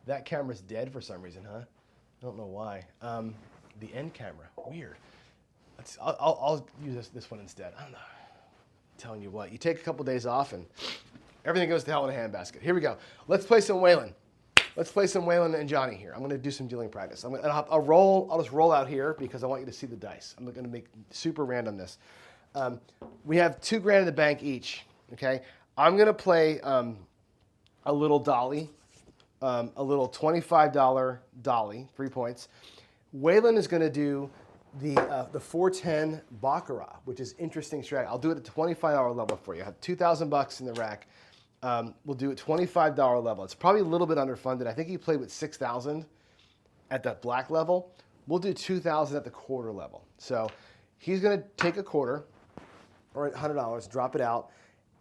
That camera's dead for some reason, huh? I don't know why. The end camera, weird. I'll use this one instead. I don't know. I'm telling you what, you take a couple days off and everything goes to hell in a handbasket. Here we go. Let's play some Waylon. Let's play some Waylon and Johnny here. I'm going to do some dealing practice. I'll just roll out here because I want you to see the dice. I'm going to make super random this. We have $2,000 in the bank each. Okay. I'm going to play a little dolly. A little $25 dolly, 3 points. Waylon is going to do the 410 Baccarat, which is interesting strategy. I'll do it at $25 level for you. I have $2,000 in the rack. We'll do it $25 level. It's probably a little bit underfunded. I think he played with $6,000 at that black level. We'll do $2,000 at the quarter level. So he's going to take a quarter or $100, drop it out,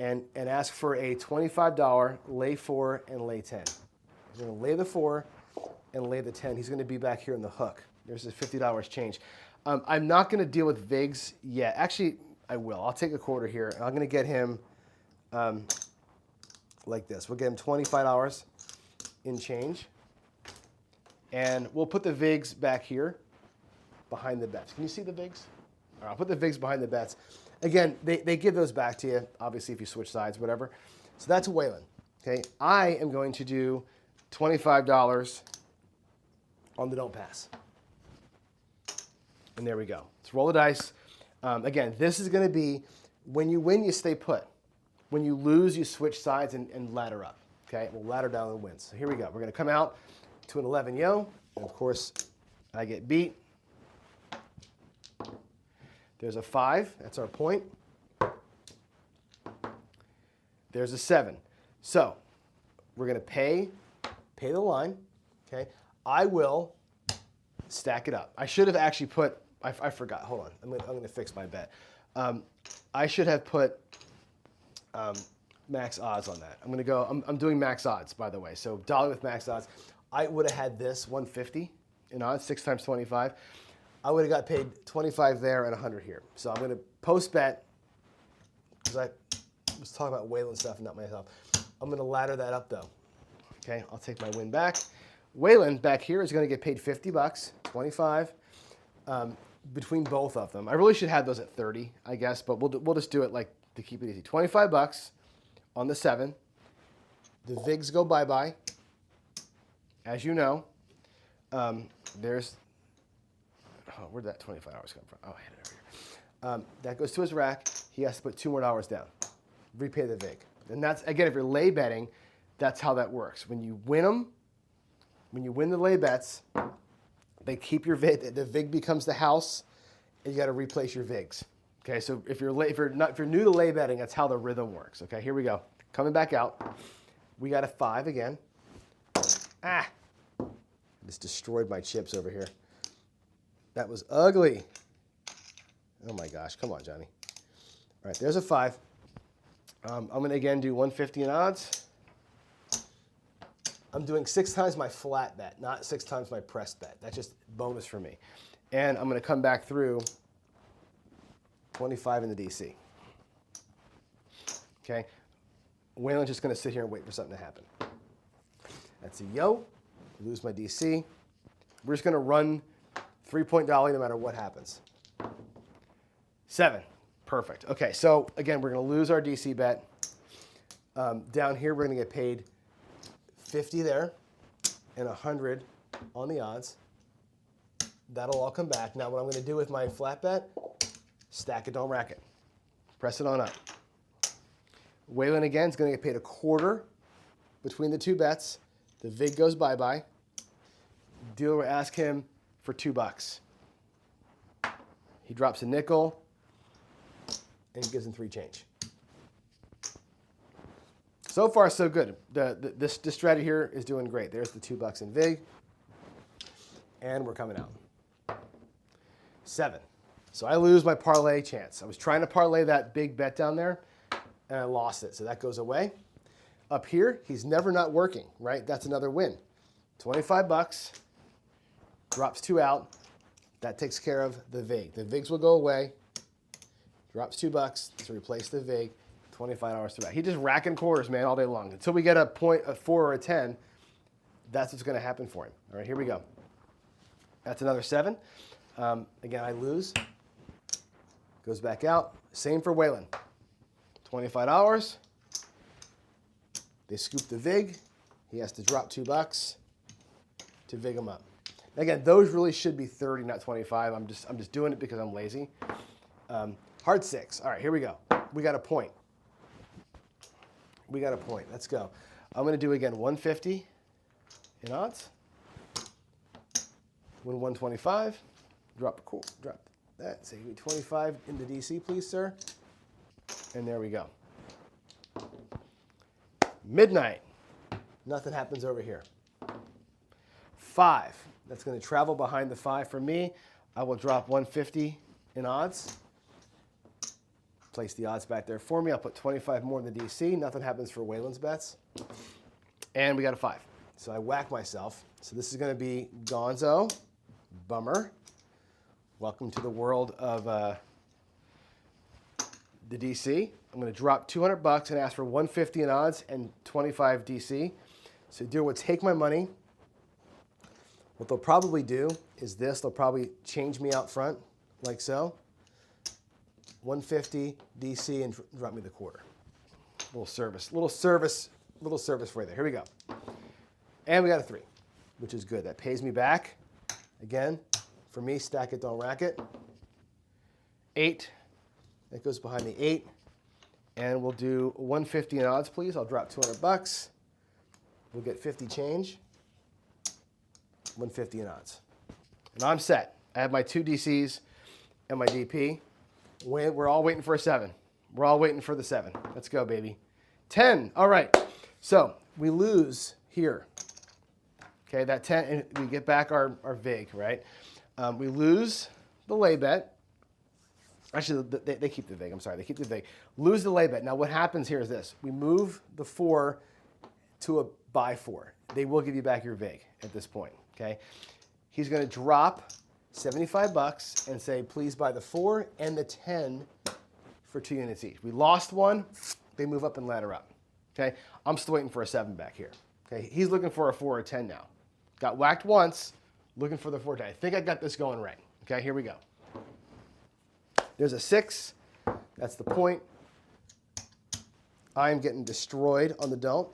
and ask for a $25 lay 4 and lay 10. He's going to lay the 4 and lay the 10. He's going to be back here in the hook. There's his $50 change. I'm not going to deal with VIGs yet. Actually, I will. I'll take a quarter here, and I'm going to get him like this. We'll get him $25 in change, and we'll put the VIGs back here behind the bets. Can you see the VIGs? All right, I'll put the VIGs behind the bets. Again, they give those back to you, obviously, if you switch sides, whatever. So that's Waylon. Okay, I am going to do $25 on the don't pass. And there we go. Let's roll the dice. Again, this is going to be, when you win, you stay put. When you lose, you switch sides and ladder up. Okay, we'll ladder down and win. So here we go. We're going to come out to an 11-yo. And of course, I get beat. There's a 5. That's our point. There's a 7. So we're going to pay the line. Okay, I will stack it up. I should have actually put, I forgot, hold on. I'm going to fix my bet. I should have put max odds on that. I'm going to go, I'm doing max odds, by the way. So dolly with max odds. I would have had this 150 in odds, 6 times 25. I would have got paid 25 there and 100 here. So I'm going to post bet, because I was talking about Waylon stuff and not myself. I'm going to ladder that up though. Okay, I'll take my win back. Waylon back here is going to get paid $50, 25 between both of them. I really should have those at 30, I guess, but we'll just do it like to keep it easy. $25 on the 7. The VIGs go bye-bye. As you know, there's, oh, where'd that $25 come from? Oh, I had it over here. That goes to his rack. He has to put $2 more down. Repay the VIG. And that's, again, if you're lay betting, that's how that works. When you win them, when you win the lay bets, they keep your VIG. The VIG becomes the house, and you got to replace your VIGs. Okay, so if you're new to lay betting, that's how the rhythm works. Okay, here we go. Coming back out, we got a 5 again. Ah, I just destroyed my chips over here. That was ugly. Oh my gosh, come on, Johnny. All right, there's a 5. I'm going to again do 150 in odds. I'm doing 6 times my flat bet, not 6 times my pressed bet. That's just bonus for me. And I'm going to come back through 25 in the DC. Okay? Waylon's just going to sit here and wait for something to happen. That's a yo. Lose my DC. We're just going to run 3-point dolly no matter what happens. 7. Perfect. Okay, so again, we're going to lose our DC bet. Down here, we're going to get paid 50 there and 100 on the odds. That'll all come back. Now, what I'm going to do with my flat bet, stack it, don't rack it. Press it on up. Waylon again is going to get paid a quarter between the 2 bets. The VIG goes bye-bye. Dealer will ask him for $2. He drops a nickel. and gives him 3 change. So far, so good. This strategy here is doing great. There's the $2 in vig. And we're coming out. 7. So I lose my parlay chance. I was trying to parlay that big bet down there, and I lost it. So that goes away. Up here, he's never not working, right? That's another win. $25, drops 2 out. That takes care of the vig. The vigs will go away. Drops $2 to replace the vig. $25 throughout. He's just racking quarters, man, all day long. Until we get a 4 or a 10, that's what's going to happen for him. All right, here we go. That's another 7. Again, I lose. Goes back out. Same for Waylon. $25. They scoop the vig. He has to drop $2 to vig him up. Again, those really should be 30, not 25. I'm just doing it because I'm lazy. Hard 6. All right, here we go. We got a point. We got a point. Let's go. I'm going to do again 150 in odds. Win 125. Drop that. Say 25 into DC, please, sir. And there we go. Midnight. Nothing happens over here. 5. That's going to travel behind the 5 for me. I will drop 150 in odds. Place the odds back there for me. I'll put 25 more in the DC. Nothing happens for Waylon's bets. And we got a 5. So I whack myself. So this is going to be Gonzo. Bummer. Welcome to the world of the DC. I'm going to drop $200 and ask for 150 in odds and 25 DC. So dealer will take my money. What they'll probably do is this. They'll probably change me out front like so. 150 DC and drop me the quarter. Little service for you there. Here we go. And we got a 3, which is good. That pays me back. Again, for me, stack it, don't rack it. 8. That goes behind the 8. And we'll do 150 in odds, please. I'll drop $200. We'll get 50 change. 150 in odds. And I'm set. I have my 2 DCs and my DP. We're all waiting for a 7. We're all waiting for the 7. Let's go, baby. 10. All right. So we lose here. Okay, that 10, and we get back our vig, right? We lose the lay bet. Actually, they keep the vig. I'm sorry, they keep the vig. Lose the lay bet. Now, what happens here is this. We move the 4 to a buy 4. They will give you back your vig at this point, okay? He's going to drop $75 and say, please buy the 4 and the 10 for 2 units each. We lost 1. They move up and ladder up, okay? I'm still waiting for a 7 back here, okay? He's looking for a 4 or 10 now. Got whacked once, looking for the 4 10. I think I got this going right. Okay, here we go. There's a 6. That's the point. I'm getting destroyed on the don't.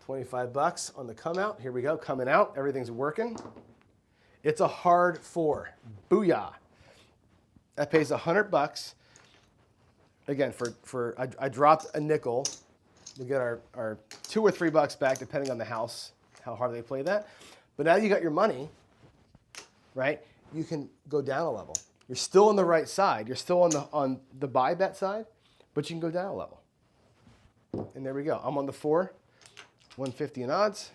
$25 on the come out. Here we go, coming out. Everything's working. It's a hard 4. Booyah. That pays $100. Again, I dropped a nickel. We get our $2 or $3 back, depending on the house, how hard they play that. But now you got your money, right? You can go down a level. You're still on the right side. You're still on the buy bet side, but you can go down a level. And there we go. I'm on the 4, 150 in odds.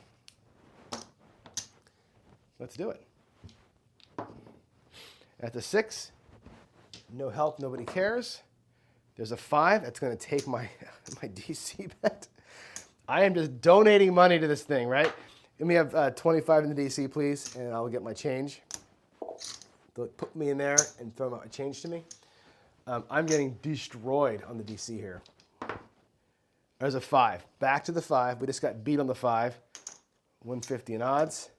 Let's do it. At the 6, no help, nobody cares. There's a 5. That's going to take my DC bet. I am just donating money to this thing, right? Let me have 25 in the DC, please, and I'll get my change. They'll put me in there and throw my change to me. I'm getting destroyed on the DC here. There's a 5. Back to the 5. We just got beat on the 5. 150 in odds.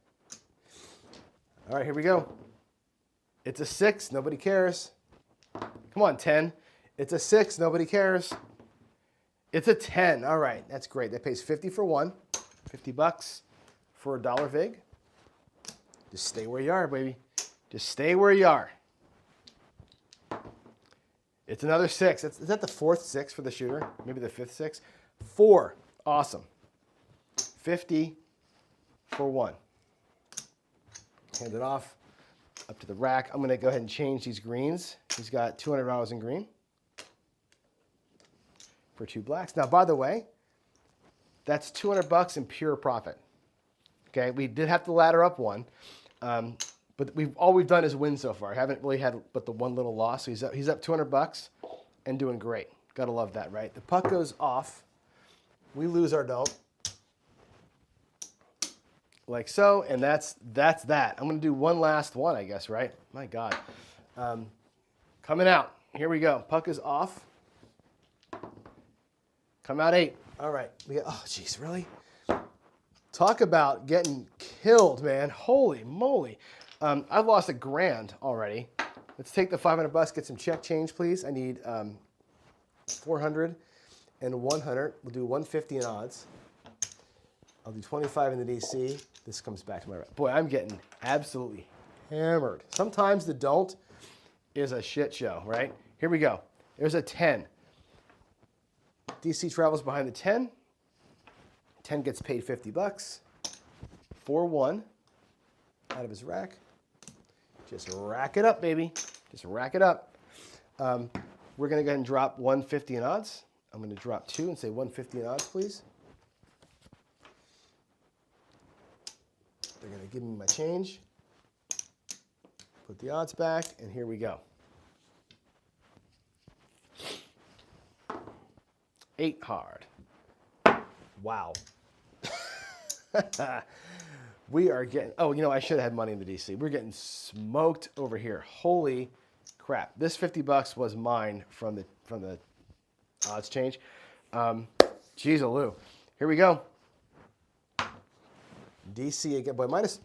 All right, here we go. It's a 6. Nobody cares. Come on, 10. It's a 6. Nobody cares. It's a 10. All right. That's great. That pays 50 for 1. $50 for a $1 vig. Just stay where you are, baby. Just stay where you are. It's another 6. Is that the 4th 6 for the shooter? Maybe the 5th 6? 4. Awesome. 50 for 1. Hand it off. Up to the rack. I'm going to go ahead and change these greens. He's got $200 in green for 2 blacks. Now, by the way, that's $200 in pure profit. Okay, we did have to ladder up one, but all we've done is win so far. Haven't really had but the one little loss. So he's up $200 and doing great. Gotta love that, right? The puck goes off. We lose our don't. Like so, and that's that. I'm gonna do one last one, I guess, right? My God. Coming out. Here we go. Puck is off. Come out 8. All right. Oh, jeez, really? Talk about getting killed, man. Holy moly. I've lost $1,000 already. Let's take the $500, get some check change, please. I need 400 and 100. We'll do 150 in odds. I'll do 25 in the DC. This comes back to my right. Boy, I'm getting absolutely hammered. Sometimes the don't is a shit show, right? Here we go. There's a 10. DC travels behind the 10. 10 gets paid $50. 4-1 out of his rack. Just rack it up, baby. Just rack it up. We're going to go ahead and drop 150 in odds. I'm going to drop 2 and say 150 in odds, please. They're going to give me my change. Put the odds back, and here we go. 8 hard. Wow. We are getting, oh, you know, I should have had money in the DC. We're getting smoked over here. Holy crap. This $50 was mine from the odds change. Jeez-a-loo. Here we go. DC again. Boy, minus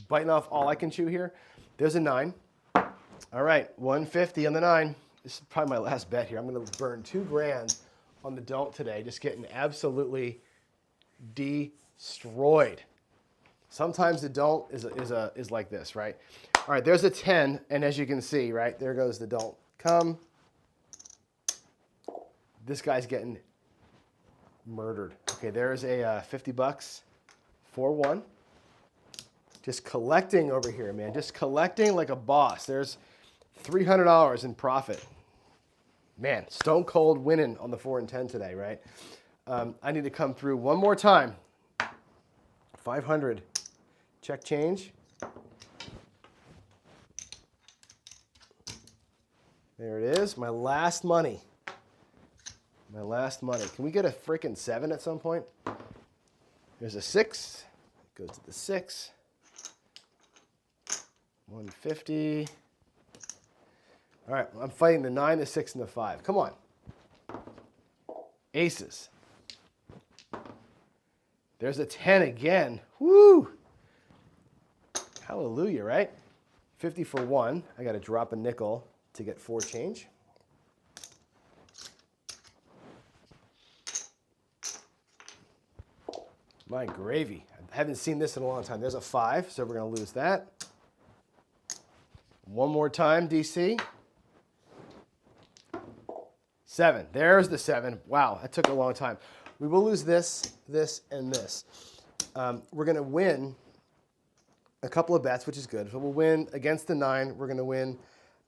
biting off all I can chew here. There's a 9. All right, 150 on the 9. This is probably my last bet here. I'm going to burn $2,000 on the don't today. Just getting absolutely destroyed. Sometimes the don't is like this, right? All right, there's a 10, and as you can see, right, there goes the don't. Come. This guy's getting murdered. Okay, there's a $50. 4-1. Just collecting over here, man. Just collecting like a boss. There's $300 in profit. Man, stone cold winning on the 4 and 10 today, right? I need to come through one more time. 500. Check change. There it is. My last money. My last money. Can we get a freaking 7 at some point? There's a 6. Goes to the 6. 150. All right, I'm fighting the 9, the 6, and the 5. Come on. Aces. There's a 10 again. Woo! Hallelujah, right? 50 for 1. I got to drop a nickel to get 4 change. My gravy. I haven't seen this in a long time. There's a 5, so we're going to lose that. One more time, DC. 7. There's the 7. Wow, that took a long time. We will lose this, this, and this. We're going to win a couple of bets, which is good. So we'll win against the 9. We're going to win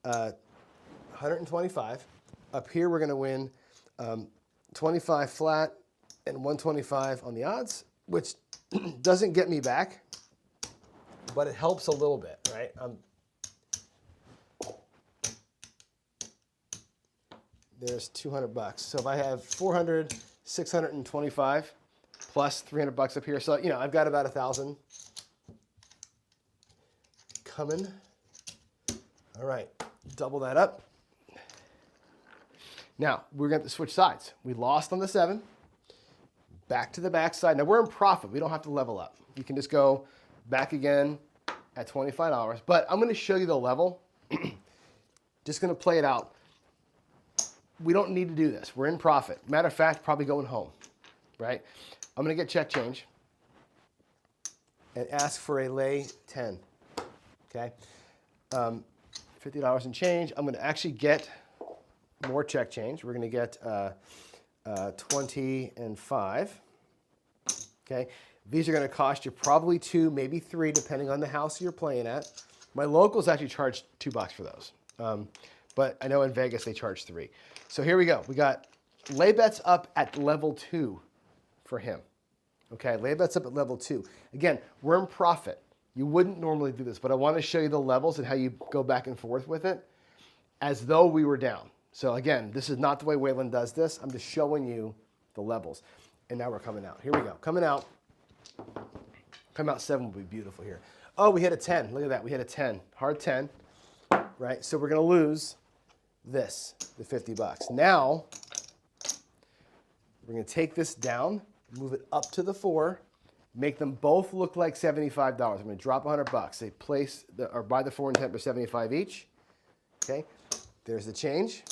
125. Up here, we're going to win 25 flat and 125 on the odds, which doesn't get me back, but it helps a little bit, right? There's $200. So if I have 400, 625 plus $300 up here, so you know I've got about 1,000 coming. All right, double that up. Now we're going to switch sides. We lost on the 7. Back to the back side. Now we're in profit. We don't have to level up. You can just go back again at $25. But I'm going to show you the level. Just going to play it out. We don't need to do this. We're in profit. Matter of fact, probably going home, right? I'm going to get check change and ask for a lay 10, okay? $50 in change. I'm going to actually get more check change. We're going to get 20 and 5, okay? These are going to cost you probably 2, maybe 3, depending on the house you're playing at. My locals actually charge $2 for those. But I know in Vegas they charge $3. So here we go. We got lay bets up at level 2 for him. Okay, lay bets up at level 2. Again, we're in profit. You wouldn't normally do this, but I want to show you the levels and how you go back and forth with it as though we were down. So again, this is not the way Waylon does this. I'm just showing you the levels. And now we're coming out. Here we go. Coming out 7 would be beautiful here. Oh, we hit a 10. Look at that. We hit a 10. Hard 10, right? So we're going to lose this, the $50. Now, we're going to take this down, move it up to the 4, make them both look like $75. I'm going to drop $100. They place or buy the 4 and 10 for $75 each. Okay, there's the change.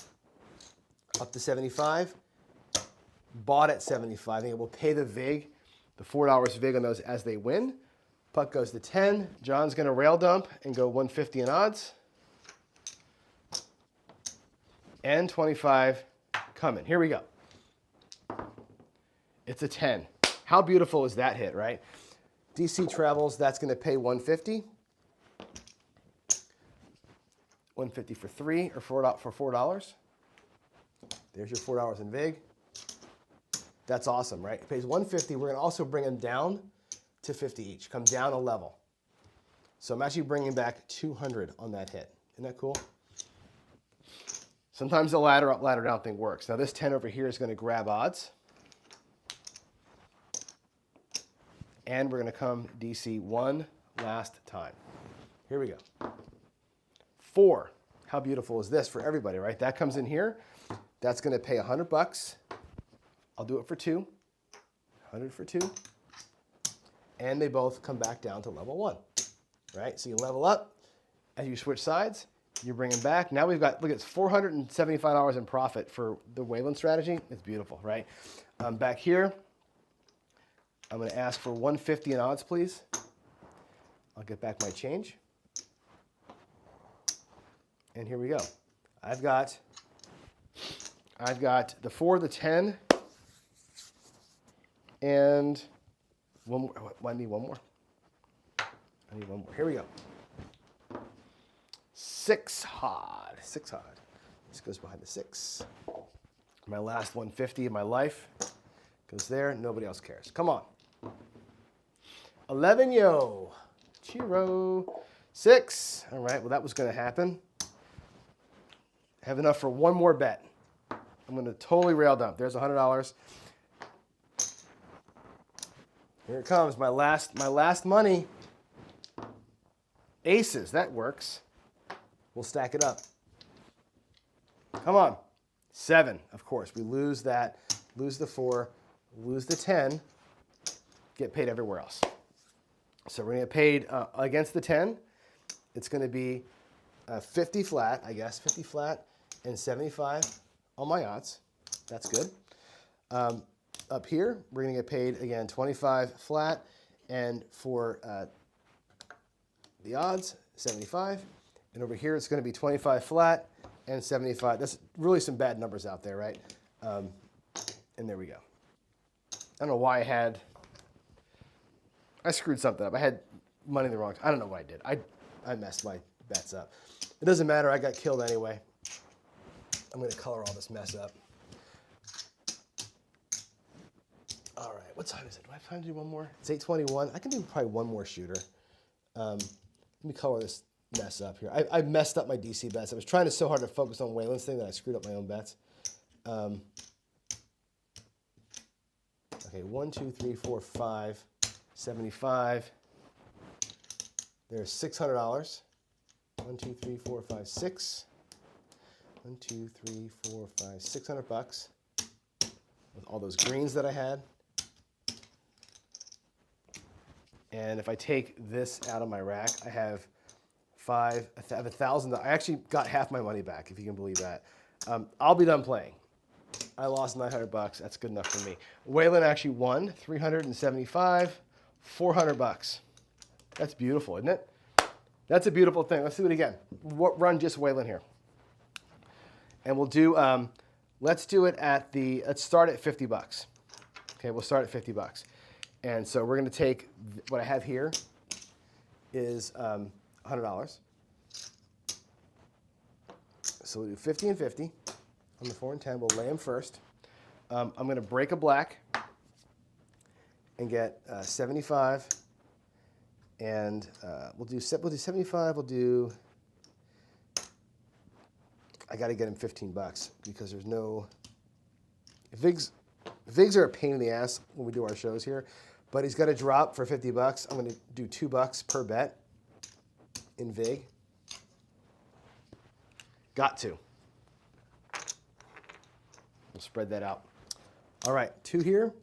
Up to $75. Bought at $75. And we'll pay the VIG, the $4 VIG on those as they win. Puck goes to 10. John's going to rail dump and go 150 in odds. And 25 coming. Here we go. It's a 10. How beautiful is that hit, right? DC travels, that's going to pay 150. 150 for 3 or for $4. There's your $4 in VIG. That's awesome, right? It pays 150. We're going to also bring them down to 50 each. Come down a level. So I'm actually bringing back 200 on that hit. Isn't that cool? Sometimes the ladder up, ladder down thing works. Now this 10 over here is going to grab odds. And we're going to come DC one last time. Here we go. 4. How beautiful is this for everybody, right? That comes in here. That's going to pay $100. I'll do it for 2. 100 for 2. And they both come back down to level 1, right? So you level up. As you switch sides, you bring them back. Now we've got, look, it's $475 in profit for the Waylon strategy. It's beautiful, right? Back here, I'm going to ask for 150 in odds, please. I'll get back my change. And here we go. I've got the 4, the 10, and one more. I need one more. I need one more. Here we go. 6 hard. 6 hard. This goes behind the 6. My last 150 in my life goes there. Nobody else cares. Come on. 11 yo. Chiro. 6. All right. Well, that was going to happen. Have enough for one more bet. I'm going to totally rail dump. There's $100. Here it comes. My last money. Aces. That works. We'll stack it up. Come on. 7, of course. We lose that. Lose the 4. Lose the 10. Get paid everywhere else. So we're going to get paid against the 10. It's going to be 50 flat, I guess. 50 flat and 75 on my odds. That's good. Up here, we're going to get paid, again, 25 flat. And for the odds, 75. And over here, it's going to be 25 flat and 75. That's really some bad numbers out there, right? And there we go. I don't know why I screwed something up. I had money in the wrong. I don't know what I did. I messed my bets up. It doesn't matter. I got killed anyway. I'm going to color all this mess up. All right. What time is it? Do I have time to do one more? It's 8:21. I can do probably one more shooter. Let me color this mess up here. I messed up my DC bets. I was trying so hard to focus on Waylon's thing that I screwed up my own bets. Okay, 1, 2, 3, 4, 5, 75. There's $600. 1, 2, 3, 4, 5, 6. 1, 2, 3, 4, 5, $600 with all those greens that I had. And if I take this out of my rack, I have $1,000. I actually got half my money back, if you can believe that. I'll be done playing. I lost $900. That's good enough for me. Waylon actually won $375, $400. That's beautiful, isn't it? That's a beautiful thing. Let's do it again. Run just Waylon here. And we'll do, let's do it at let's start at $50. Okay, we'll start at $50. And so we're going to take, what I have here is $100. So we'll do 50 and 50 on the 4 and 10. We'll lay them first. I'm going to break a black and get 75. And we'll do 75. We'll do. I got to get him $15 because there's no. Vigs are a pain in the ass when we do our shows here, but he's got to drop for $50. I'm going to do $2 per bet in Vig. Got to. We'll spread that out. All right, 2 here,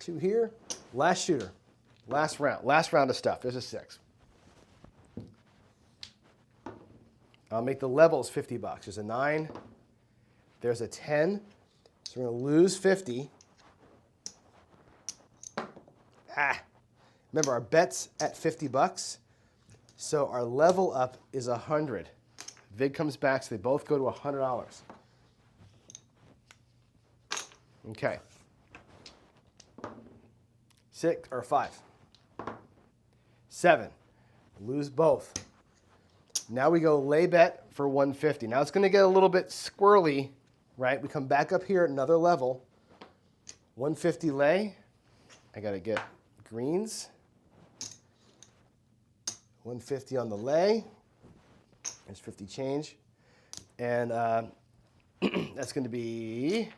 2 here. Last shooter, last round of stuff. There's a 6. I'll make the levels $50. There's a 9. There's a 10. So we're going to lose 50. Remember, our bet's at $50. So our level up is 100. Vig comes back, so they both go to $100. Okay. 6 or 5. 7. Lose both. Now we go lay bet for 150. Now it's going to get a little bit squirrely, right? We come back up here at another level. 150 lay. I got to get greens. 150 on the lay. There's 50 change. And that's going to be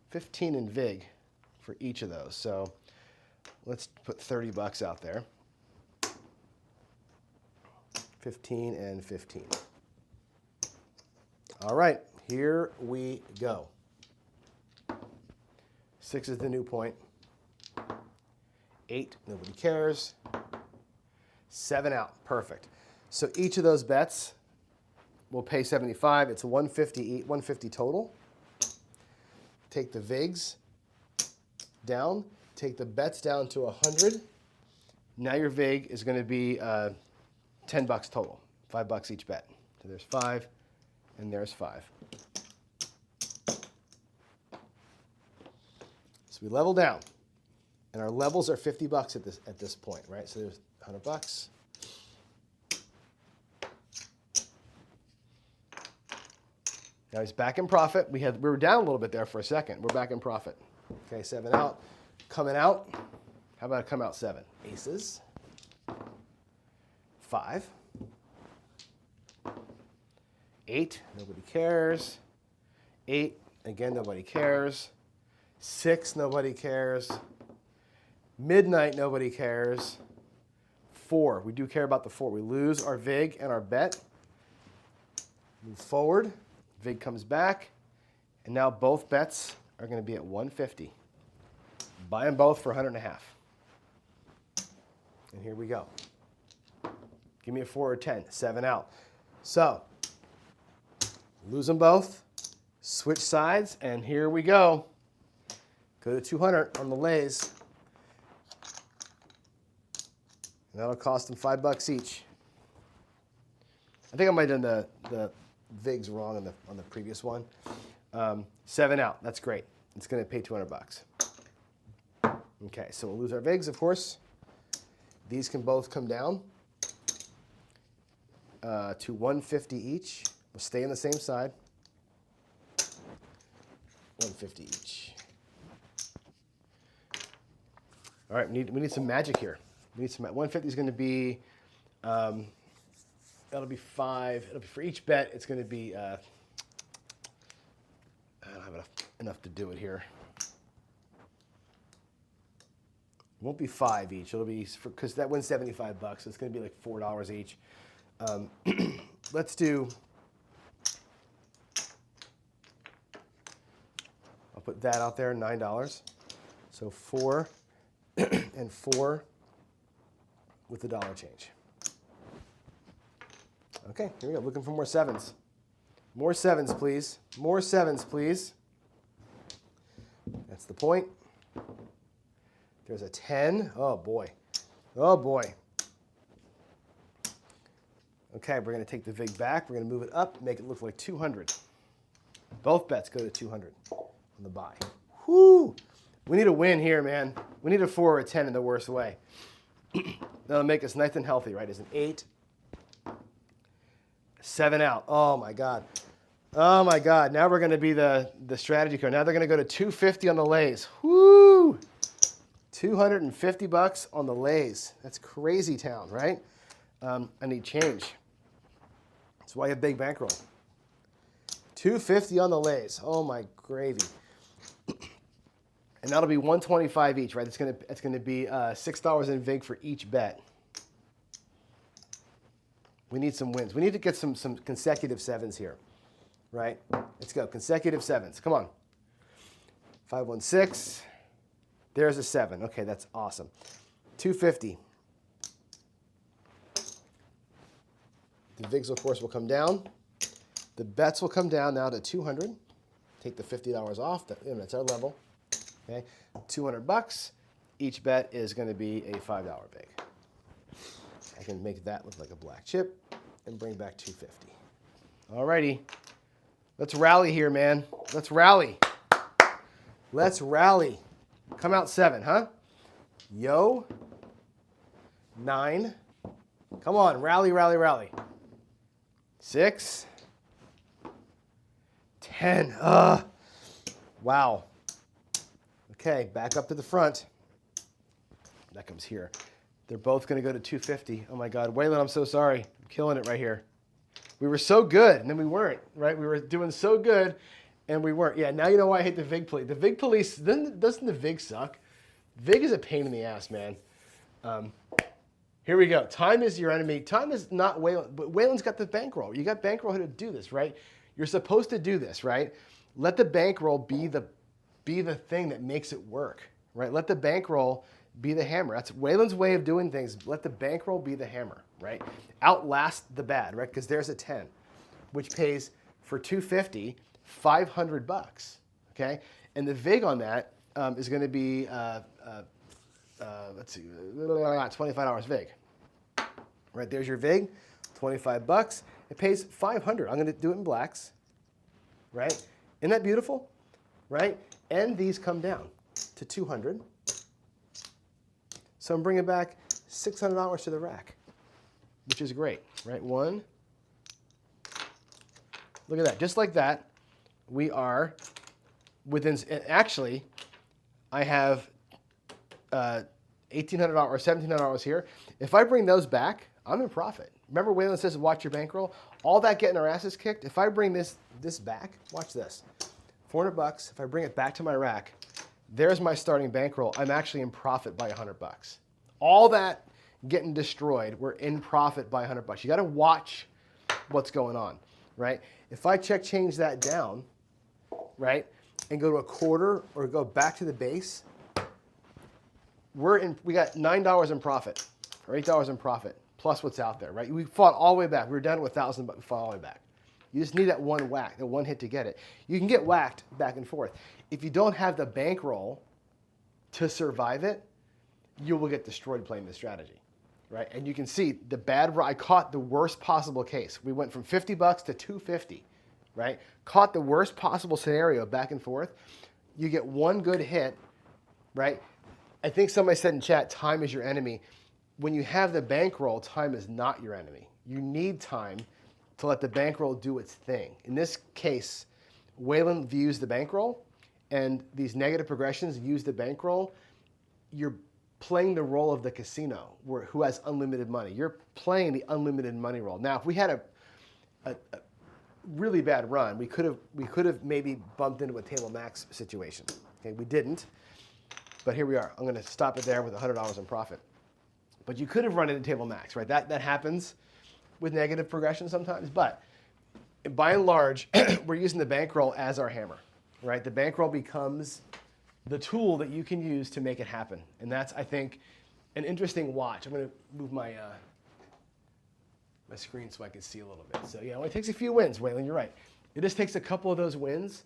15 in Vig for each of those. So let's put $30 out there. 15 and 15. All right, here we go. 6 is the new point. 8, nobody cares. 7 out, perfect. So each of those bets will pay 75. It's 150 total. Take the Vigs down. Take the bets down to 100. Now your Vig is going to be $10 total, $5 each bet. So there's 5, and there's 5. So we level down, and our levels are $50 at this point, right? So there's $100. Now he's back in profit. We were down a little bit there for a second. We're back in profit. Okay, 7 out, coming out. How about come out 7? Aces. 5. 8, nobody cares. 8, again, nobody cares. 6, nobody cares. Midnight, nobody cares. 4, we do care about the 4. We lose our Vig and our bet. Move forward. Vig comes back. And now both bets are going to be at 150. Buy them both for 100.5. And here we go. Give me a 4 or 10. 7 out. So, lose them both. Switch sides, and here we go. Go to 200 on the lays. And that'll cost them $5 each. I think I might have done the Vigs wrong on the previous one. 7 out. That's great. It's going to pay $200. Okay, so we'll lose our Vigs, of course. These can both come down to 150 each. We'll stay on the same side. 150 each. All right, we need some magic here. We need some. 150 is going to be. That'll be 5. It'll be for each bet. It's going to be. I don't have enough to do it here. It won't be 5 each. It'll be because that wins $75. So it's going to be like $4 each. Let's do. I'll put that out there, $9. So 4 and 4 with the dollar change. Okay, here we go. Looking for more 7s. More 7s, please. More 7s, please. That's the point. There's a 10. Oh, boy. Oh, boy. Okay, we're going to take the Vig back. We're going to move it up, make it look like 200. Both bets go to 200 on the buy. Whoo! We need a win here, man. We need a 4 or a 10 in the worst way. That'll make us nice and healthy, right? Is an 8. 7 out. Oh, my God. Oh my God, now we're gonna be the strategy card. Now they're gonna go to 250 on the lays. Woo! 250 bucks on the lays. That's crazy town, right? I need change. That's why you have big bankroll. 250 on the lays. Oh my gravy. And that'll be 125 each, right? It's gonna be $6 in vig for each bet. We need some wins. We need to get some consecutive sevens here, right? Let's go, consecutive sevens. Come on. 516. There's a 7. Okay, that's awesome. 250. The VIGs, of course, will come down. The bets will come down now to 200. Take the $50 off. That's our level. Okay, 200 bucks. Each bet is going to be a $5 vig. I can make that look like a black chip and bring back 250. All righty. Let's rally here, man. Let's rally. Let's rally. Come out 7, huh? Yo. 9. Come on, rally, rally, rally. 6. 10. Wow. Okay, back up to the front. That comes here. They're both going to go to 250. Oh my God, Waylon, I'm so sorry. I'm killing it right here. We were so good, and then we weren't, right? We were doing so good, and we weren't. Yeah, now you know why I hate the VIG police. The VIG police, doesn't the VIG suck? VIG is a pain in the ass, man. Here we go. Time is your enemy. Time is not Waylon, but Waylon's got the bankroll. You got bankroll here to do this, right? You're supposed to do this, right? Let the bankroll be the thing that makes it work, right? Let the bankroll be the hammer. That's Waylon's way of doing things. Let the bankroll be the hammer, right? Outlast the bad, right? Because there's a 10, which pays for 250, 500 bucks, okay? And the VIG on that is going to be, let's see, $25 VIG. Right, there's your VIG, 25 bucks. It pays 500. I'm going to do it in blacks, right? Isn't that beautiful, right? And these come down to 200. So I'm bringing back $600 to the rack, which is great, right? 1. Look at that. Just like that, we are within, actually, I have $1,800 or $1,700 here. If I bring those back, I'm in profit. Remember Waylon says watch your bankroll? All that getting our asses kicked, if I bring this back, watch this. 400 bucks, if I bring it back to my rack, there's my starting bankroll. I'm actually in profit by 100 bucks. All that getting destroyed, we're in profit by 100 bucks. You got to watch what's going on, right? If I change that down, right, and go to a quarter or go back to the base, we got $9 in profit or $8 in profit plus what's out there, right? We fought all the way back. We were down to 1,000, but we fought all the way back. You just need that one whack, that one hit to get it. You can get whacked back and forth. If you don't have the bankroll to survive it, you will get destroyed playing this strategy, right? And you can see the bad, I caught the worst possible case. We went from 50 bucks to 250, right? Caught the worst possible scenario back and forth. You get one good hit, right? I think somebody said in chat, time is your enemy. When you have the bankroll, time is not your enemy. You need time to let the bankroll do its thing. In this case, Waylon views the bankroll, and these negative progressions use the bankroll. You're playing the role of the casino, who has unlimited money. You're playing the unlimited money role. Now, if we had a really bad run, we could have maybe bumped into a table max situation. Okay, we didn't, but here we are. I'm going to stop it there with $100 in profit. But you could have run into table max, right? That happens with negative progression sometimes, but by and large, we're using the bankroll as our hammer, right? The bankroll becomes the tool that you can use to make it happen. And that's, I think, an interesting watch. I'm going to move my screen so I can see a little bit. So, yeah, it takes a few wins, Waylon, you're right. It just takes a couple of those wins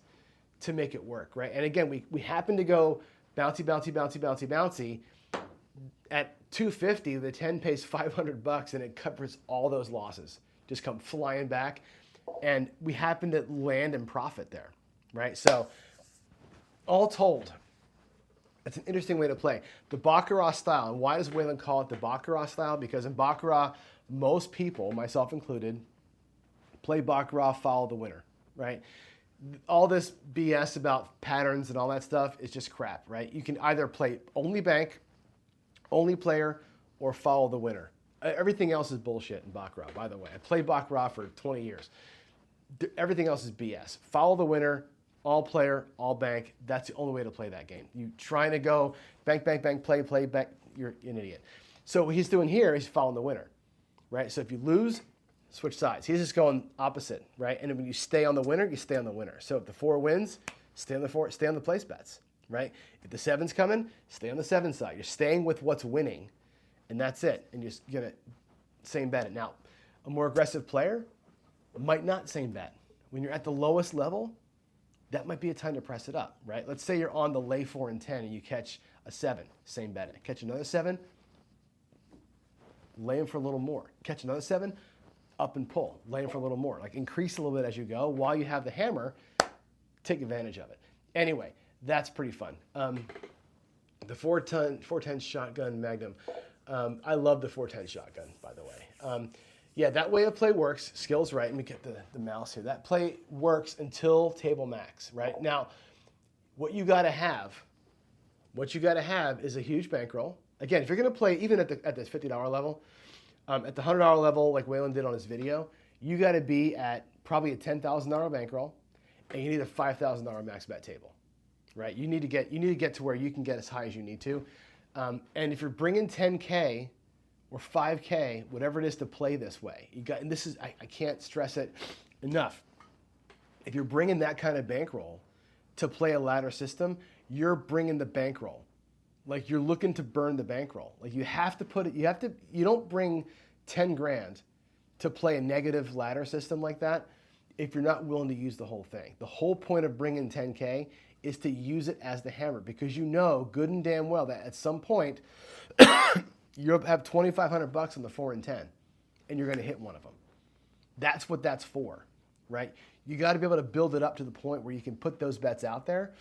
to make it work, right? And again, we happen to go bouncy, bouncy, bouncy, bouncy, bouncy. At 250, the 10 pays 500 bucks, and it covers all those losses. Just come flying back, and we happen to land in profit there, right? So, all told, it's an interesting way to play. The Baccarat style, and why does Waylon call it the Baccarat style? Because in Baccarat, most people, myself included, play Baccarat, follow the winner, right? All this BS about patterns and all that stuff is just crap, right? You can either play only bank, only player, or follow the winner. Everything else is bullshit in Baccarat, by the way. I played Baccarat for 20 years. Everything else is BS. Follow the winner, all player, all bank. That's the only way to play that game. You trying to go bank, bank, bank, play, play, bank, you're an idiot. So what he's doing here, he's following the winner, right? So if you lose, switch sides. He's just going opposite, right? And when you stay on the winner, you stay on the winner. So if the 4 wins, stay on the 4, stay on the place bets, right? If the 7's coming, stay on the 7 side. You're staying with what's winning, and that's it. And you're just gonna same bet it. Now, a more aggressive player might not same bet. When you're at the lowest level, that might be a time to press it up, right? Let's say you're on the lay 4 and 10 and you catch a 7, same bet it. Catch another 7, lay in for a little more. Catch another 7, up and pull, lay in for a little more. Like increase a little bit as you go. While you have the hammer, take advantage of it. Anyway, that's pretty fun. The 410 shotgun Magnum. I love the 410 shotgun, by the way. Yeah, that way of play works. Skill's right. Let me get the mouse here. That play works until table max, right? Now, what you got to have is a huge bankroll. Again, if you're going to play even at the $50 level, at the $100 level, like Waylon did on his video, you got to be at probably a $10,000 bankroll, and you need a $5,000 max bet table, right? You need to get to where you can get as high as you need to, and if you're bringing 10K or 5K, whatever it is to play this way, and this is I can't stress it enough. If you're bringing that kind of bankroll to play a ladder system, you're bringing the bankroll. Like you're looking to burn the bankroll. Like you have to put it, you don't bring 10 grand to play a negative ladder system like that if you're not willing to use the whole thing. The whole point of bringing 10K is to use it as the hammer, because you know good and damn well that at some point you'll have $2,500 on the 4 and 10 and you're going to hit one of them. That's what that's for, right? You got to be able to build it up to the point where you can put those bets out there.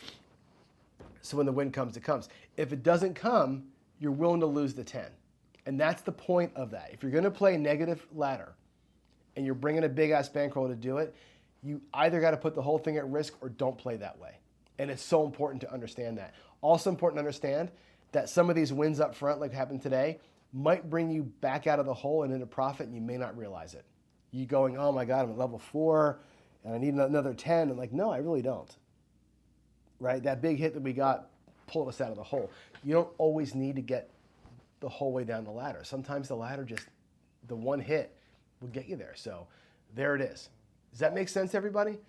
So when the win comes, it comes. If it doesn't come, you're willing to lose the 10. And that's the point of that. If you're going to play negative ladder and you're bringing a big-ass bankroll to do it, you either got to put the whole thing at risk or don't play that way. And it's so important to understand that. Also important to understand that some of these wins up front, like happened today, might bring you back out of the hole and into profit, and you may not realize it. You going, oh my God, I'm at level 4, and I need another 10. And like, no, I really don't. Right? That big hit that we got pulled us out of the hole. You don't always need to get the whole way down the ladder. Sometimes the ladder the one hit will get you there. So there it is. Does that make sense, everybody?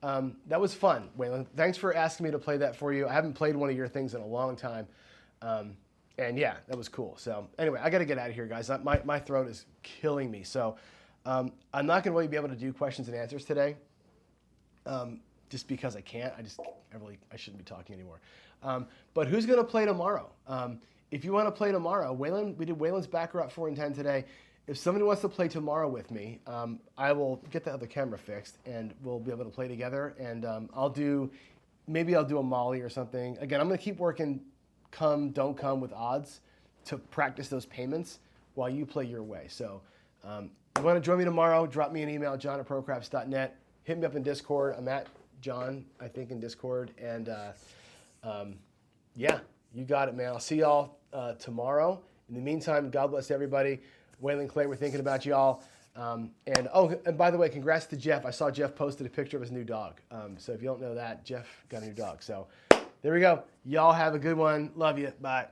That was fun, Waylon. Thanks for asking me to play that for you. I haven't played one of your things in a long time. And yeah, that was cool. So anyway, I got to get out of here, guys. My throat is killing me. So I'm not going to really be able to do questions and answers today. Just because I can't. I shouldn't be talking anymore. But who's going to play tomorrow? If you want to play tomorrow, we did Waylon's Baccarat 4 and 10 today. If somebody wants to play tomorrow with me, I will get the other camera fixed and we'll be able to play together. And maybe I'll do a Molly or something. Again, I'm going to keep working come, don't come with odds to practice those payments while you play your way. So if you want to join me tomorrow, drop me an email, john@procrafts.net. Hit me up in Discord. I'm at John, I think, in Discord. And yeah, you got it, man. I'll see y'all tomorrow. In the meantime, God bless everybody. Waylon Clay, we're thinking about y'all. And by the way, congrats to Jeff. I saw Jeff posted a picture of his new dog. So if you don't know that, Jeff got a new dog. So there we go. Y'all have a good one. Love you. Bye.